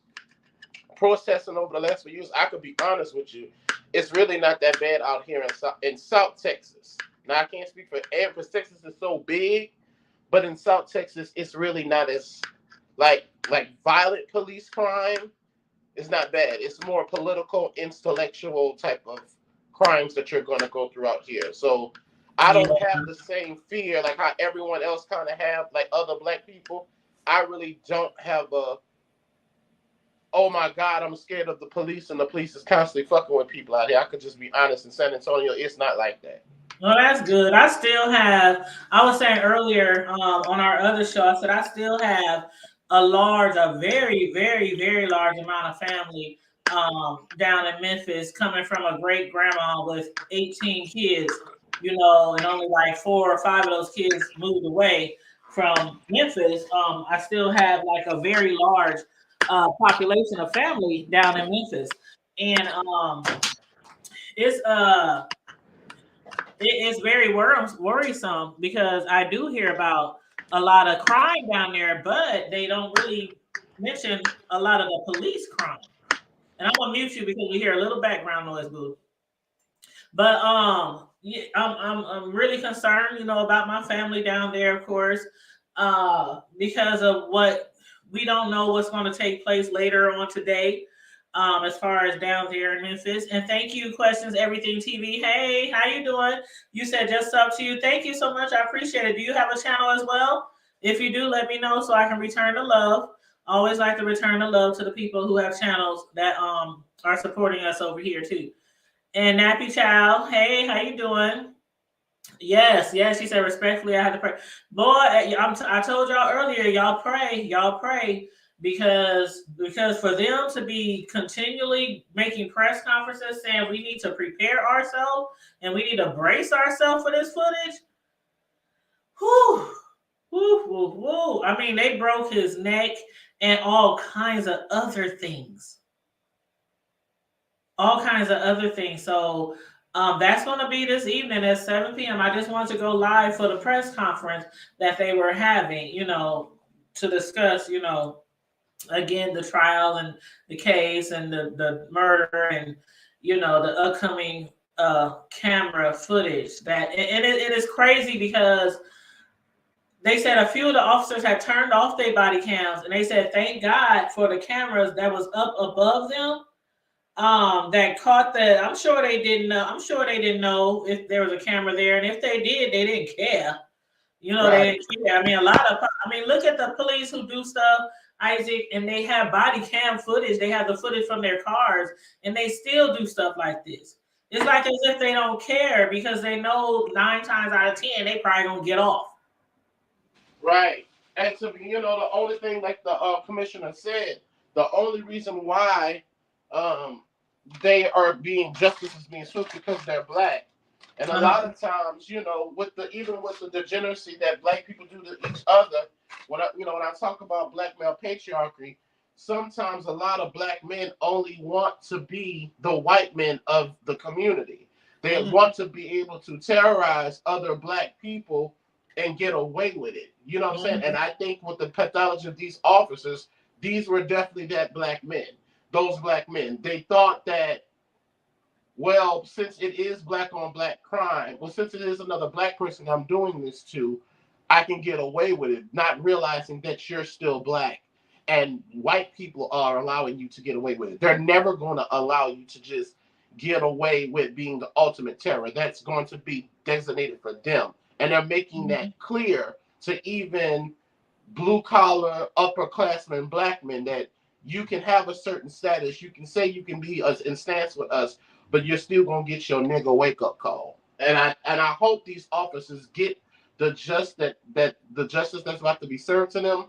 protesting over the last few years, I could be honest with you, it's really not that bad out here in South Texas. Now I can't speak for every, because Texas is so big, but in South Texas, it's really not as like violent police crime. It's not bad. It's more political, intellectual type of crimes that you're going to go through out here. So I don't have the same fear like how everyone else kind of have, like other Black people. I really don't have oh my God, I'm scared of the police and the police is constantly fucking with people out here. I could just be honest, in San Antonio, it's not like that. Well, that's good. I still have, I was saying earlier on our other show, I said I still have a very, very, very large amount of family down in Memphis, coming from a great grandma with 18 kids, you know, and only like 4 or 5 of those kids moved away from Memphis. I still have like a very large population of family down in Memphis. And it's very worrisome because I do hear about a lot of crime down there, but they don't really mention a lot of the police crime. And I'm gonna mute you because we hear a little background noise, boo. But yeah, I'm really concerned, you know, about my family down there, of course, because of what we don't know what's going to take place later on today. As far as down there in Memphis. And thank you, Questions Everything TV. Hey, how you doing? You said just up to you. Thank you so much. I appreciate it. Do you have a channel as well? If you do, let me know so I can return the love. Always like to return the love to the people who have channels that are supporting us over here too. And Nappy Child, hey, how you doing? Yes, she said respectfully, I had to pray. Boy, I told y'all earlier, y'all pray. Because for them to be continually making press conferences saying we need to prepare ourselves and we need to brace ourselves for this footage. Whoo. I mean, they broke his neck and all kinds of other things. So that's going to be this evening at 7 p.m. I just wanted to go live for the press conference that they were having, you know, to discuss, you know, again, the trial and the case and the murder and, you know, the upcoming camera footage that, and it is crazy because they said a few of the officers had turned off their body cams, and they said thank God for the cameras that was up above them. That caught the. I'm sure they didn't know. I'm sure they didn't know if there was a camera there, and if they did, they didn't care. You know, they didn't care. I mean, look at the police who do stuff, Isaac, and they have body cam footage. They have the footage from their cars, and they still do stuff like this. It's like as if they don't care because they know 9 times out of 10 they probably gonna get off. Right. And to be, the only thing, like the commissioner said, the only reason why they are justice is being swift because they're black. And a lot of times, with the degeneracy that black people do to each other, when I talk about black male patriarchy, sometimes a lot of black men only want to be the white men of the community. They want to be able to terrorize other black people and get away with it. You know what I'm saying? And I think with the pathology of these officers, these were definitely those black men. They thought that, well, since it is black on black crime, since it is another black person I'm doing this to, I can get away with it, not realizing that you're still black and white people are allowing you to get away with it. They're never going to allow you to just get away with being the ultimate terror. That's going to be designated for them. And they're making that clear to even blue-collar, upperclassmen, black men, that you can have a certain status. You can say you can be in stance with us, but you're still going to get your nigga wake-up call. And I hope these officers get the justice that's about to be served to them.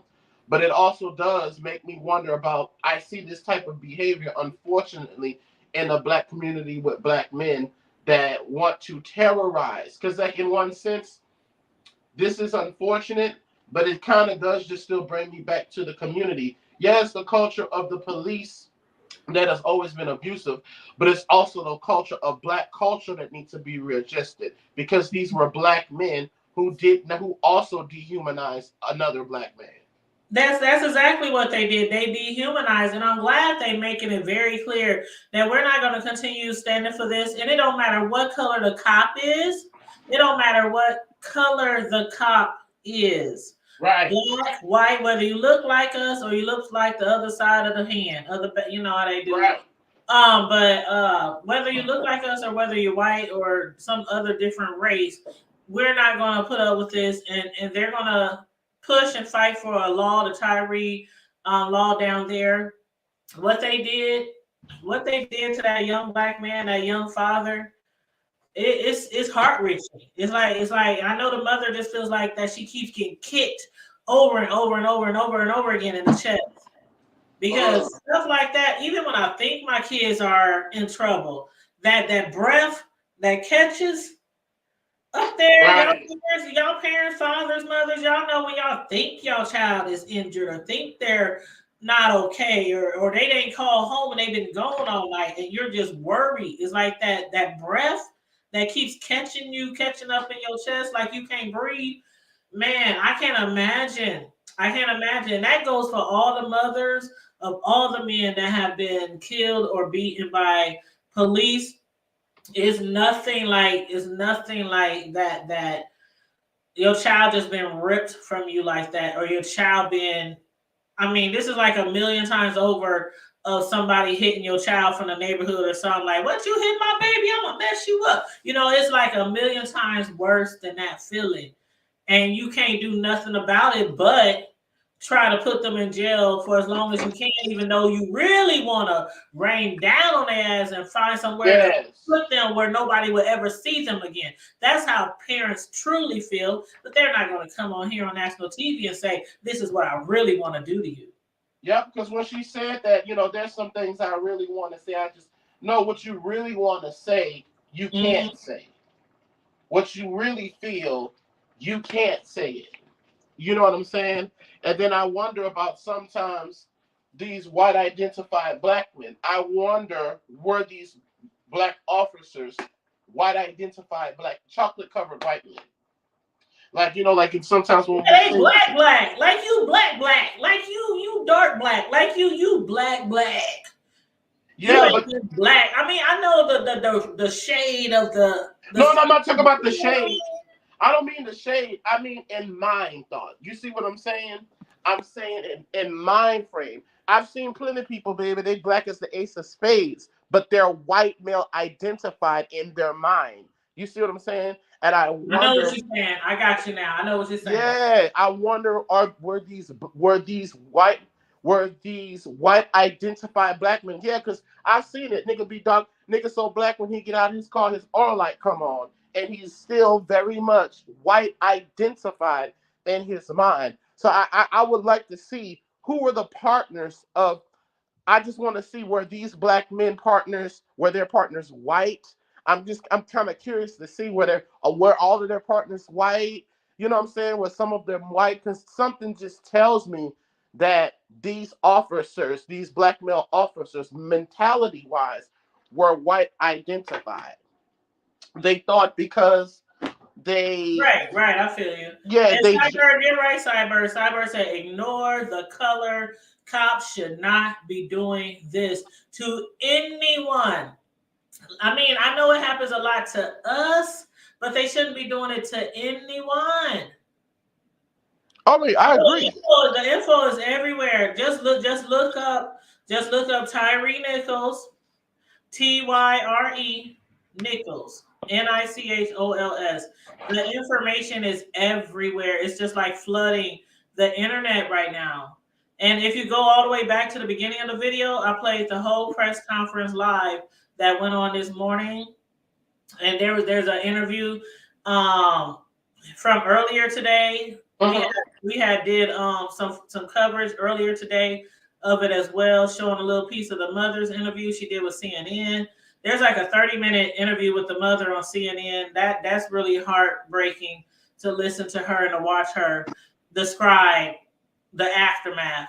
But it also does make me wonder about, I see this type of behavior, unfortunately, in the black community with black men that want to terrorize. Because like in one sense, this is unfortunate, but it kind of does just still bring me back to the community. Yes, the culture of the police that has always been abusive, but it's also the culture of black culture that needs to be readjusted, because these were black men who also dehumanized another black man. That's exactly what they did. They dehumanized, and I'm glad they're making it very clear that we're not going to continue standing for this. And it don't matter what color the cop is. It don't matter what color the cop is. Right. Black, white, whether you look like us or you look like the other side of the hand, you know how they do. Right. But whether you look like us or whether you're white or some other different race, we're not going to put up with this, and they're going to push and fight for a law, the Tyre law down there. What they did to that young black man, that young father, it's heart-wrenching. It's like I know the mother just feels like that she keeps getting kicked over and over and over and over and over again in the chest. Because stuff like that, even when I think my kids are in trouble, that breath that catches up there, right. Y'all parents, fathers, mothers, y'all know when y'all think y'all child is injured or think they're not okay, or they didn't call home and they've been gone all night and you're just worried. It's like that breath that keeps catching up in your chest like you can't breathe. Man, I can't imagine. That goes for all the mothers of all the men that have been killed or beaten by police. It's nothing like that your child just been ripped from you like that, or your child been, this is like a million times over of somebody hitting your child from the neighborhood or something, like, what, you hit my baby, I'm gonna mess you up. It's like a million times worse than that feeling. And you can't do nothing about it but try to put them in jail for as long as you can, even though you really want to rain down on their ass and find somewhere to put them where nobody will ever see them again. That's how parents truly feel, but they're not going to come on here on national TV and say, this is what I really want to do to you. Yeah, because when she said that, there's some things I really want to say. I just know what you really want to say, you can't say. What you really feel, you can't say it. You know what I'm saying? And then I wonder about sometimes these white identified black men. I wonder, were these black officers white identified black, chocolate covered white men? Like, like it's sometimes when they black, like you black, like you dark black, like you black. Yeah, but black. I know the shade of the. No, I'm not talking about the shade. I don't mean the shade. I mean in mind thought. You see what I'm saying? I'm saying in mind frame. I've seen plenty of people, baby, they black as the ace of spades, but they're white male identified in their mind. You see what I'm saying? And I I know wonder. what you're saying. I got you now. I know what you're saying. Yeah, I wonder were these white identified black men? Yeah, because I've seen it. Nigga be dark. Nigga so black when he get out of his car, his aura light come on, and he's still very much white identified in his mind. So I would like to see who were the partners of. I just want to see were these black men partners, were their partners white? I'm kind of curious to see were all of their partners white? You know what I'm saying? Were some of them white? Because something just tells me that these officers, these black male officers, mentality wise, were white identified. They thought because they Right. I feel you. yeah And they Cyber, you're right, Cyber. Cyber said, ignore the color. Cops should not be doing this to anyone. I mean, I know it happens a lot to us, but they shouldn't be doing it to anyone. I mean, I agree. The info is everywhere. Just look up Tyre Nichols, Tyre Nichols, Nichols. The information is everywhere. It's just like flooding the internet right now. And if you go all the way back to the beginning of the video, I played the whole press conference live that went on this morning. And there's an interview from earlier today. We had did some coverage earlier today of it as well, showing a little piece of the mother's interview she did with CNN. There's like a 30-minute interview with the mother on CNN. That's really heartbreaking to listen to her and to watch her describe the aftermath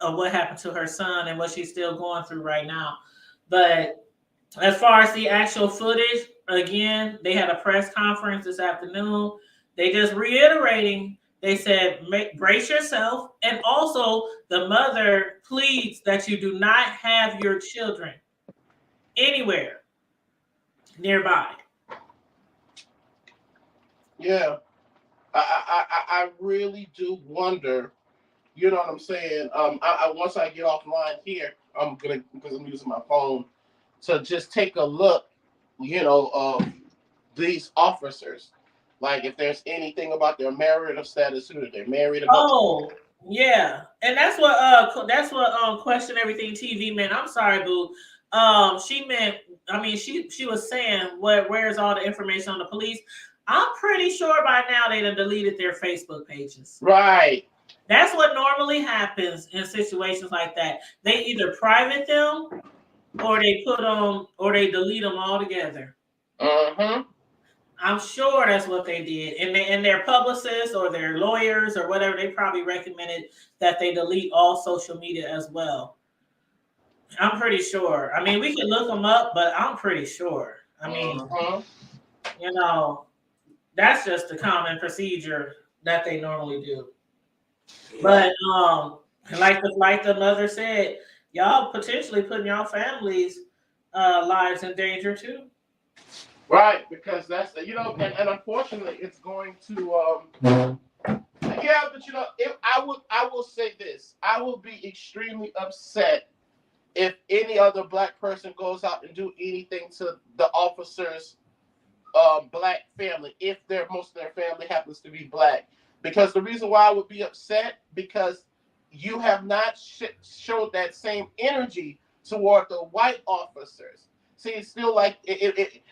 of what happened to her son and what she's still going through right now. But as far as the actual footage, again, they had a press conference this afternoon. They just reiterating, they said, brace yourself. And also the mother pleads that you do not have your children anywhere nearby. Yeah. I really do wonder, you know what I'm saying? I once I get offline here, because I'm using my phone, to just take a look, you know, of these officers. Like if there's anything about their marital status, who they're married about. Oh, yeah. And that's what Question Everything TV meant. I'm sorry, boo. She was saying where's all the information on the police. I'm pretty sure by now they done deleted their Facebook pages. Right. That's what normally happens in situations like that. They either private them or they delete them altogether. I'm sure that's what they did. And their publicists or their lawyers or whatever, they probably recommended that they delete all social media as well. I'm pretty sure. I mean, we can look them up, but I'm pretty sure. I mean, you know, that's just a common procedure that they normally do. But like the mother said, y'all potentially putting y'all families' lives in danger too. Right, because that's and unfortunately it's going to yeah, but you know, I will say this. I will be extremely upset if any other black person goes out and do anything to the officers' black family, if most of their family happens to be black. Because the reason why I would be upset, because you have not showed that same energy toward the white officers. See, it's still like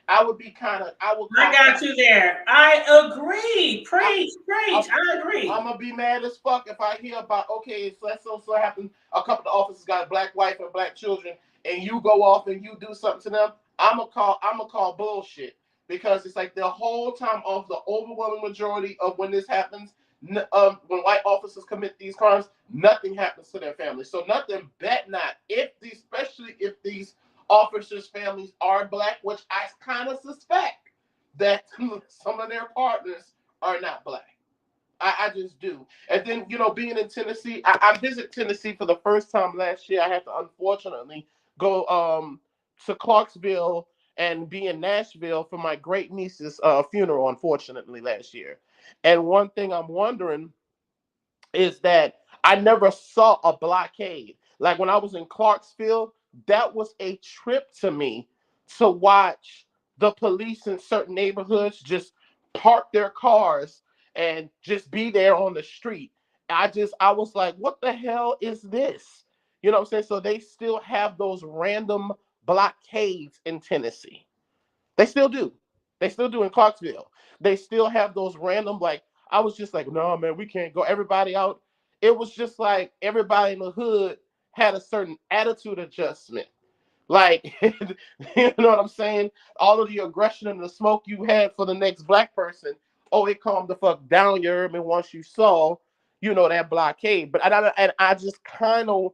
I would be kind of. I got you there. I agree. Preach. I agree. I'm gonna be mad as fuck if I hear about so happened. A couple of officers got a black wife and black children, and you go off and you do something to them. I'm gonna call bullshit, because it's like the whole time of the overwhelming majority of when this happens, when white officers commit these crimes, nothing happens to their families. So nothing bet not especially if these officers' families are black, which I kind of suspect that some of their partners are not black. I just do. And then, you know, being in Tennessee, I visited Tennessee for the first time last year. I had to unfortunately go to Clarksville and be in Nashville for my great niece's funeral, unfortunately, last year. And one thing I'm wondering is that I never saw a blockade. Like when I was in Clarksville, that was a trip to me to watch the police in certain neighborhoods just park their cars and just be there on the street. I was like, what the hell is this? You know what I'm saying? So they still have those random blockades in Tennessee. They still do. They still do in Clarksville. They still have those random, like, I was just like, no, man, we can't go. Everybody out. It was just like everybody in the hood had a certain attitude adjustment. Like, you know what I'm saying? All of the aggression and the smoke you had for the next black person, oh, it calmed the fuck down your urban once you saw, that blockade. But I just kind of,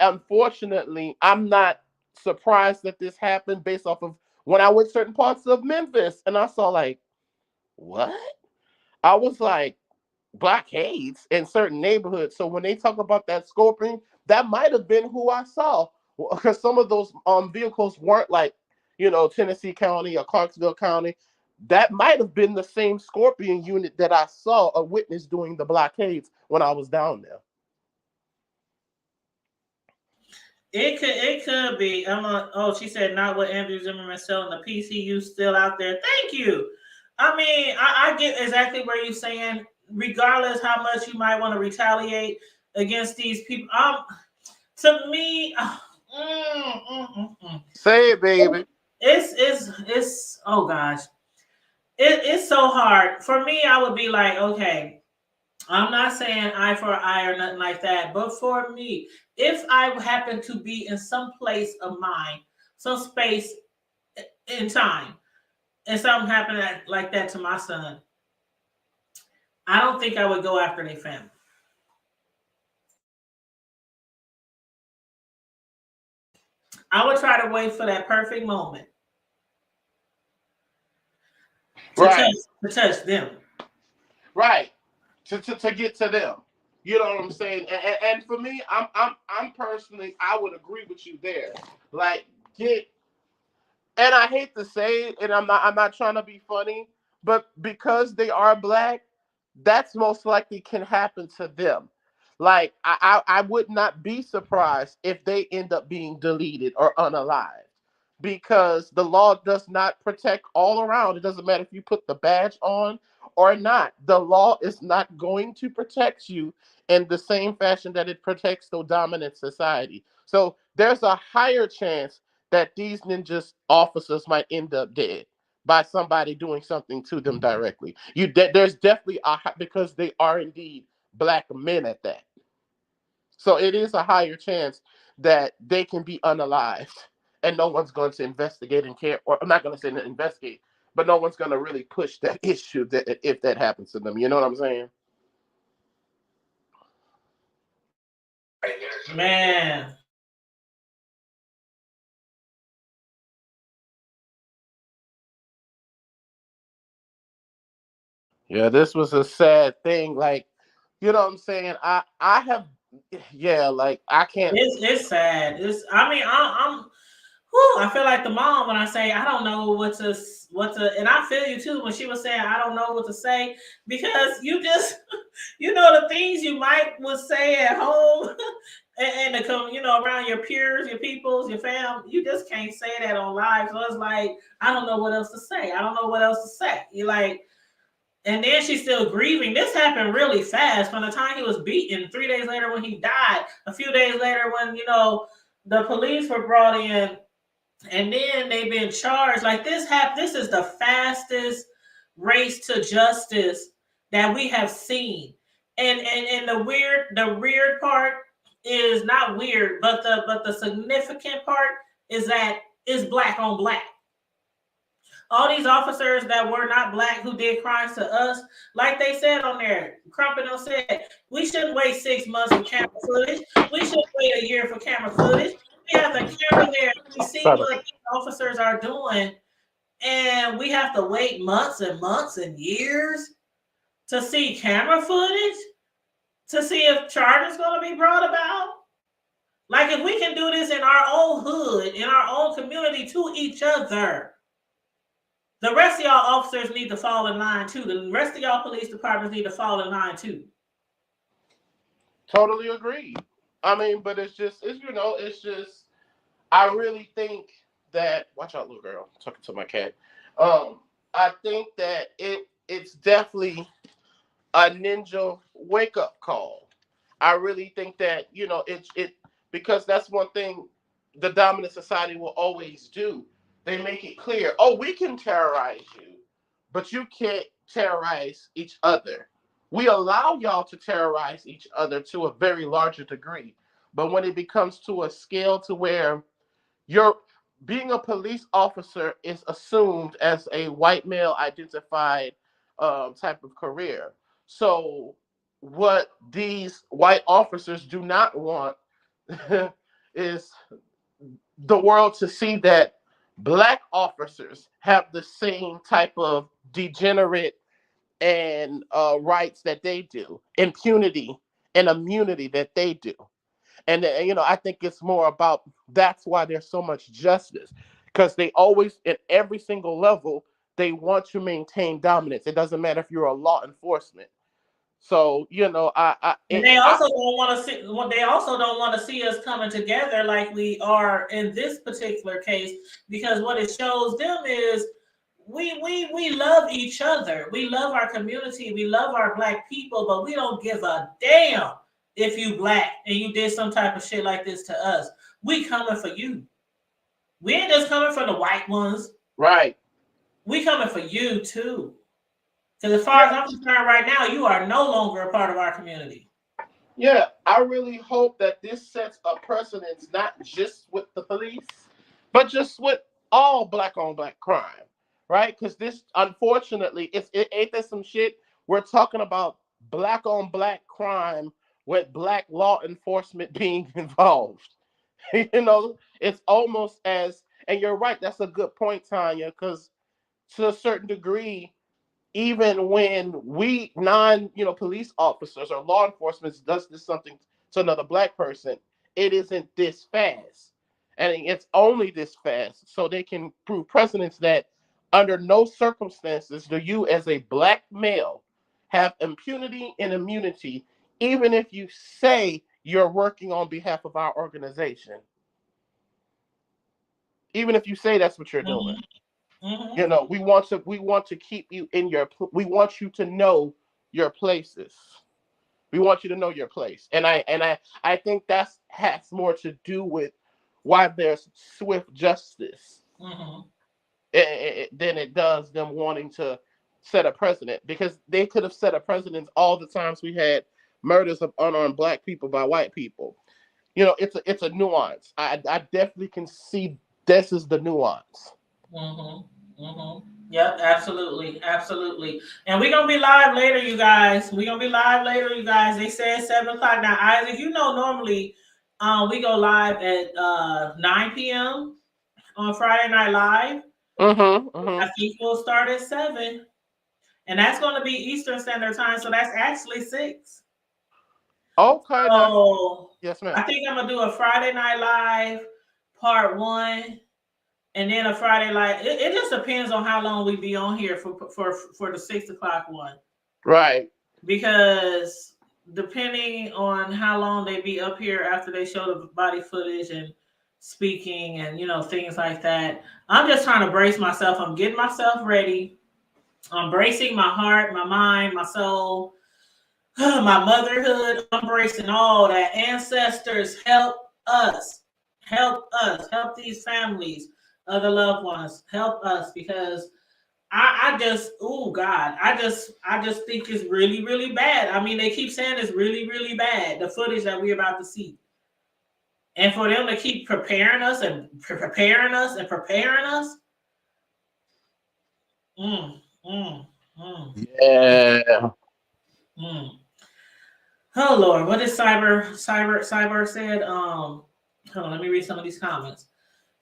unfortunately, I'm not surprised that this happened based off of when I went certain parts of Memphis and I saw like, what? I was like, blockades in certain neighborhoods. So when they talk about that scorpion, that might have been who I saw, because some of those vehicles weren't like, Tennessee County or Clarksville County. That might have been the same scorpion unit that I saw a witness doing the blockades when I was down there. It could be. She said not what Andrew Zimmerman selling the PCU still out there. Thank you. I mean, I get exactly where you're saying. Regardless how much you might want to retaliate against these people, to me, say it, baby. It's oh gosh, it's so hard for me. I would be like, okay, I'm not saying eye for eye or nothing like that, but for me, if I happen to be in some place of mine, some space in time, and something happened like that to my son, I don't think I would go after their family. I would try to wait for that perfect moment to touch them. Right. To get to them. You know what I'm saying? And for me, I'm personally, I would agree with you there. Like, and I hate to say it, and I'm not trying to be funny, but because they are black, that's most likely can happen to them. Like, I would not be surprised if they end up being deleted or unalived, because the law does not protect all around. It doesn't matter if you put the badge on or not. The law is not going to protect you in the same fashion that it protects the dominant society. So there's a higher chance that these ninjas officers might end up dead by somebody doing something to them directly. There's definitely because they are indeed black men at that. So it is a higher chance that they can be unalived and no one's going to investigate and care, or I'm not going to say investigate, but no one's going to really push that issue that if that happens to them. You know what I'm saying? Man. Yeah, this was a sad thing. Like, you know what I'm saying? I have, yeah, like I can't. It's sad. I feel like the mom when I say I don't know what to, and I feel you too when she was saying I don't know what to say, because you just, the things you would say at home and to come, around your peers, your peoples, your fam, you just can't say that on live. So it's like, I don't know what else to say. I don't know what else to say. You're like, and then she's still grieving. This happened really fast. From the time he was beaten, 3 days later when he died, a few days later when, the police were brought in, and then they've been charged. Like this is the fastest race to justice that we have seen. And the weird part is not weird, but the significant part is that it's black on black. All these officers that were not black who did crimes to us, like they said on there, Crumpin said, we shouldn't wait 6 months for camera footage. We shouldn't wait a year for camera footage. We have the camera there. We see what these officers are doing, and we have to wait months and months and years to see camera footage to see if charges going to be brought about. Like if we can do this in our own hood, in our own community to each other, the rest of y'all officers need to fall in line too. The rest of y'all police departments need to fall in line too. Totally agree. I mean, but it's just, it's just, I really think that, watch out, little girl, I'm talking to my cat. I think that it's definitely a ninja wake up call. I really think that, because that's one thing the dominant society will always do. They make it clear, oh, we can terrorize you, but you can't terrorize each other. We allow y'all to terrorize each other to a very larger degree. But when it becomes to a scale to where you're being a police officer is assumed as a white male identified type of career. So what these white officers do not want is the world to see that black officers have the same type of degenerate and rights that they do, impunity and immunity that they do. And I think it's more about that's why there's so much justice, because they always, at every single level, they want to maintain dominance. It doesn't matter if you're a law enforcement. So And they also don't want to see. They also don't want to see us coming together like we are in this particular case, because what it shows them is we love each other. We love our community. We love our black people, but we don't give a damn if you black and you did some type of shit like this to us. We coming for you. We ain't just coming for the white ones. Right. We coming for you too. Because as far as I'm concerned right now, you are no longer a part of our community. Yeah, I really hope that this sets a precedence, not just with the police, but just with all black on black crime, right? Because this, unfortunately, ain't there some shit? We're talking about black on black crime with black law enforcement being involved. It's almost as, and you're right, that's a good point, Tanya, because to a certain degree, even when we police officers or law enforcement does this something to another black person, it isn't this fast. And it's only this fast so they can prove precedents that under no circumstances do you as a black male have impunity and immunity, even if you say you're working on behalf of our organization. Even if you say that's what you're doing. Mm-hmm. We want to keep you in we want you to know your places. We want you to know your place. And I think that has more to do with why there's swift justice than it does them wanting to set a precedent, because they could have set a precedent all the times we had murders of unarmed black people by white people. It's a nuance. I definitely can see this is the nuance. Yep, absolutely. And we're gonna be live later, you guys. They said 7:00. Now, Isaac, normally we go live at 9 p.m. on Friday Night Live. I think we'll start at 7. And that's gonna be Eastern Standard Time, so that's actually 6. Okay. So yes, ma'am. I think I'm gonna do a Friday Night Live part 1. And then a Friday live. It just depends on how long we be on here for the 6 o'clock one. Right. Because depending on how long they be up here after they show the body footage and speaking and things like that, I'm just trying to brace myself. I'm getting myself ready. I'm bracing my heart, my mind, my soul, my motherhood. I'm bracing all that. Ancestors, help us. Help these families. Other loved ones, help us, because I just think it's really, really bad. I mean, they keep saying it's really, really bad, the footage that we're about to see. And for them to keep preparing us. Yeah. Oh Lord, what did Cyber said? Hold on, let me read some of these comments.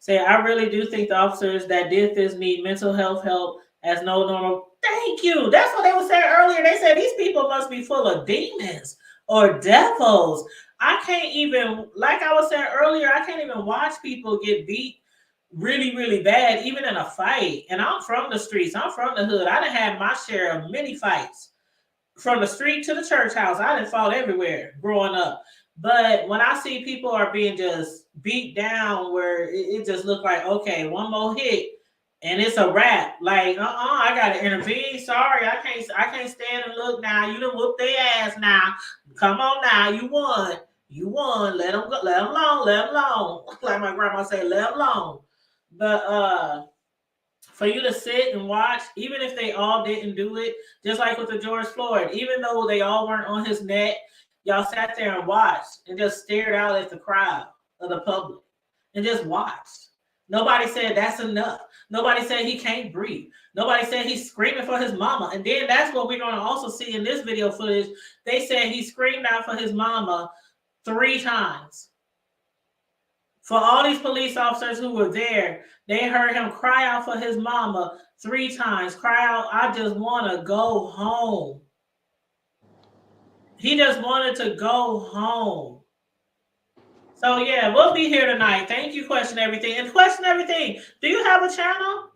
Say, I really do think the officers that did this need mental health help as no normal. Thank you. That's what they were saying earlier. They said these people must be full of demons or devils. I can't even, like I was saying earlier, I can't even watch people get beat really, really bad, even in a fight. And I'm from the streets. I'm from the hood. I done had my share of many fights. From the street to the church house, I done fought everywhere growing up. But when I see people are being just beat down where it just looked like, okay, one more hit and it's a wrap. Like, I gotta intervene. Sorry, I can't stand and look now. You done whooped their ass now. Come on now, you won. You won. Let them go, let them alone, let them alone. Like my grandma say, let them alone. But for you to sit and watch, even if they all didn't do it, just like with the George Floyd, even though they all weren't on his neck, y'all sat there and watched and just stared out at the crowd of the public and just watched. Nobody said that's enough. Nobody said he can't breathe. Nobody said he's screaming for his mama. And then that's what we're going to also see in this video footage. They said he screamed out for his mama 3 times. For all these police officers who were there, they heard him cry out for his mama 3 times. Cry out, I just want to go home. He just wanted to go home. So yeah, we'll be here tonight. Thank you, Question Everything. And Question Everything, do you have a channel?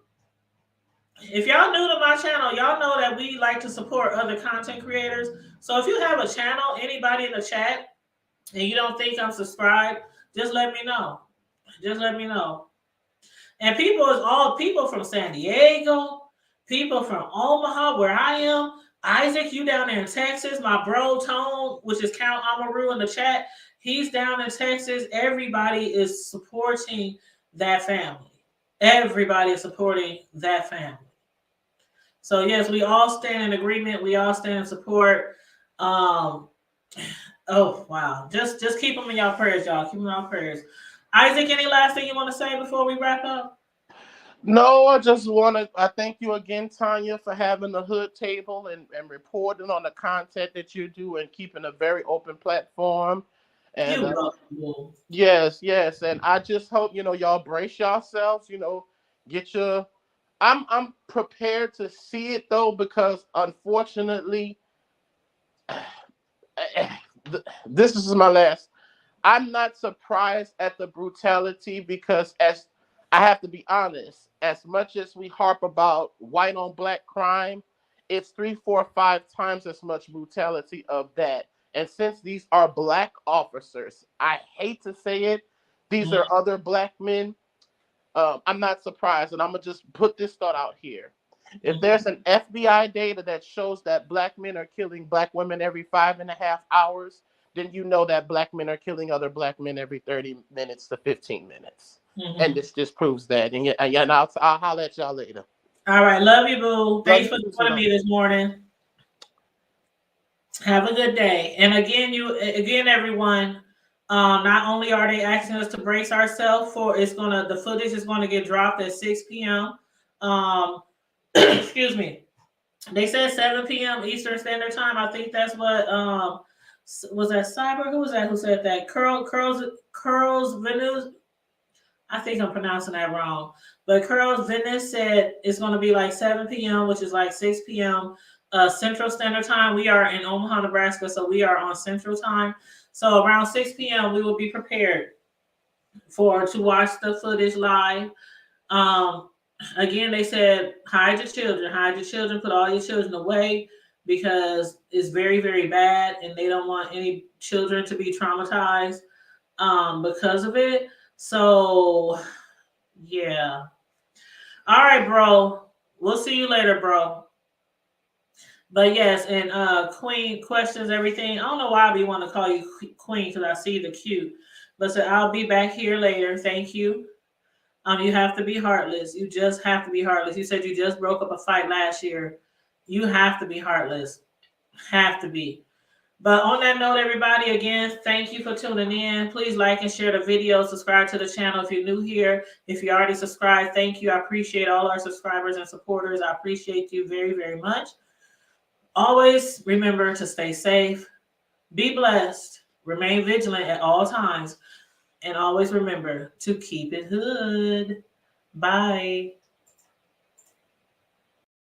If y'all new to my channel, y'all know that we like to support other content creators. So if you have a channel, anybody in the chat, and you don't think I'm subscribed, just let me know. Just let me know. And people is all people from San Diego, people from Omaha, where I am. Isaac, you down there in Texas. My bro Tone, which is Count Amaru in the chat, he's down in Texas. Everybody is supporting that family. Everybody is supporting that family. So yes, we all stand in agreement. We all stand in support. Oh wow, just keep them in y'all prayers, y'all. Keep them in y'all prayers. Isaac, any last thing you want to say before we wrap up? No, I just want to. I thank you again, Tanya, for having the hood table and reporting on the content that you do and keeping a very open platform. And yes, and I just hope y'all brace yourselves. Get your. I'm prepared to see it though, because unfortunately, this is my last. I'm not surprised at the brutality, because as I have to be honest, as much as we harp about white on black crime, it's 3, 4, 5 times as much brutality of that. And since these are black officers, I hate to say it, these are other black men. I'm not surprised, and I'm gonna just put this thought out here. If there's an FBI data that shows that black men are killing black women every 5.5 hours, then you know that black men are killing other black men every 30 minutes to 15 minutes. And this just proves that. And I'll holler at y'all later. All right. Love you, boo. Thanks for joining me this morning. Have a good day. And again, everyone, not only are they asking us to brace ourselves for the footage is going to get dropped at 6 p.m. Excuse me. They said 7 p.m. Eastern Standard Time. I think that's what was that Cyber? Who was that? Who said that? Curls Venus. I think I'm pronouncing that wrong. But Curls Venus said it's going to be like 7 p.m., which is like 6 p.m. Central Standard Time. We are in Omaha, Nebraska, so we are on Central Time. So around 6 p.m., we will be prepared to watch the footage live. Again, they said hide your children, put all your children away, because it's very, very bad, and they don't want any children to be traumatized because of it. So yeah. All right, bro. We'll see you later, bro. But yes, and Queen Questions Everything. I don't know why we want to call you Queen, because I see the cute. But so I'll be back here later. Thank you. You have to be heartless. You just have to be heartless. You said you just broke up a fight last year. You have to be heartless. Have to be. But on that note, everybody, again, thank you for tuning in. Please like and share the video. Subscribe to the channel if you're new here. If you already subscribed, thank you. I appreciate all our subscribers and supporters. I appreciate you very, very much. Always remember to stay safe, be blessed, remain vigilant at all times, and always remember to keep it hood. Bye.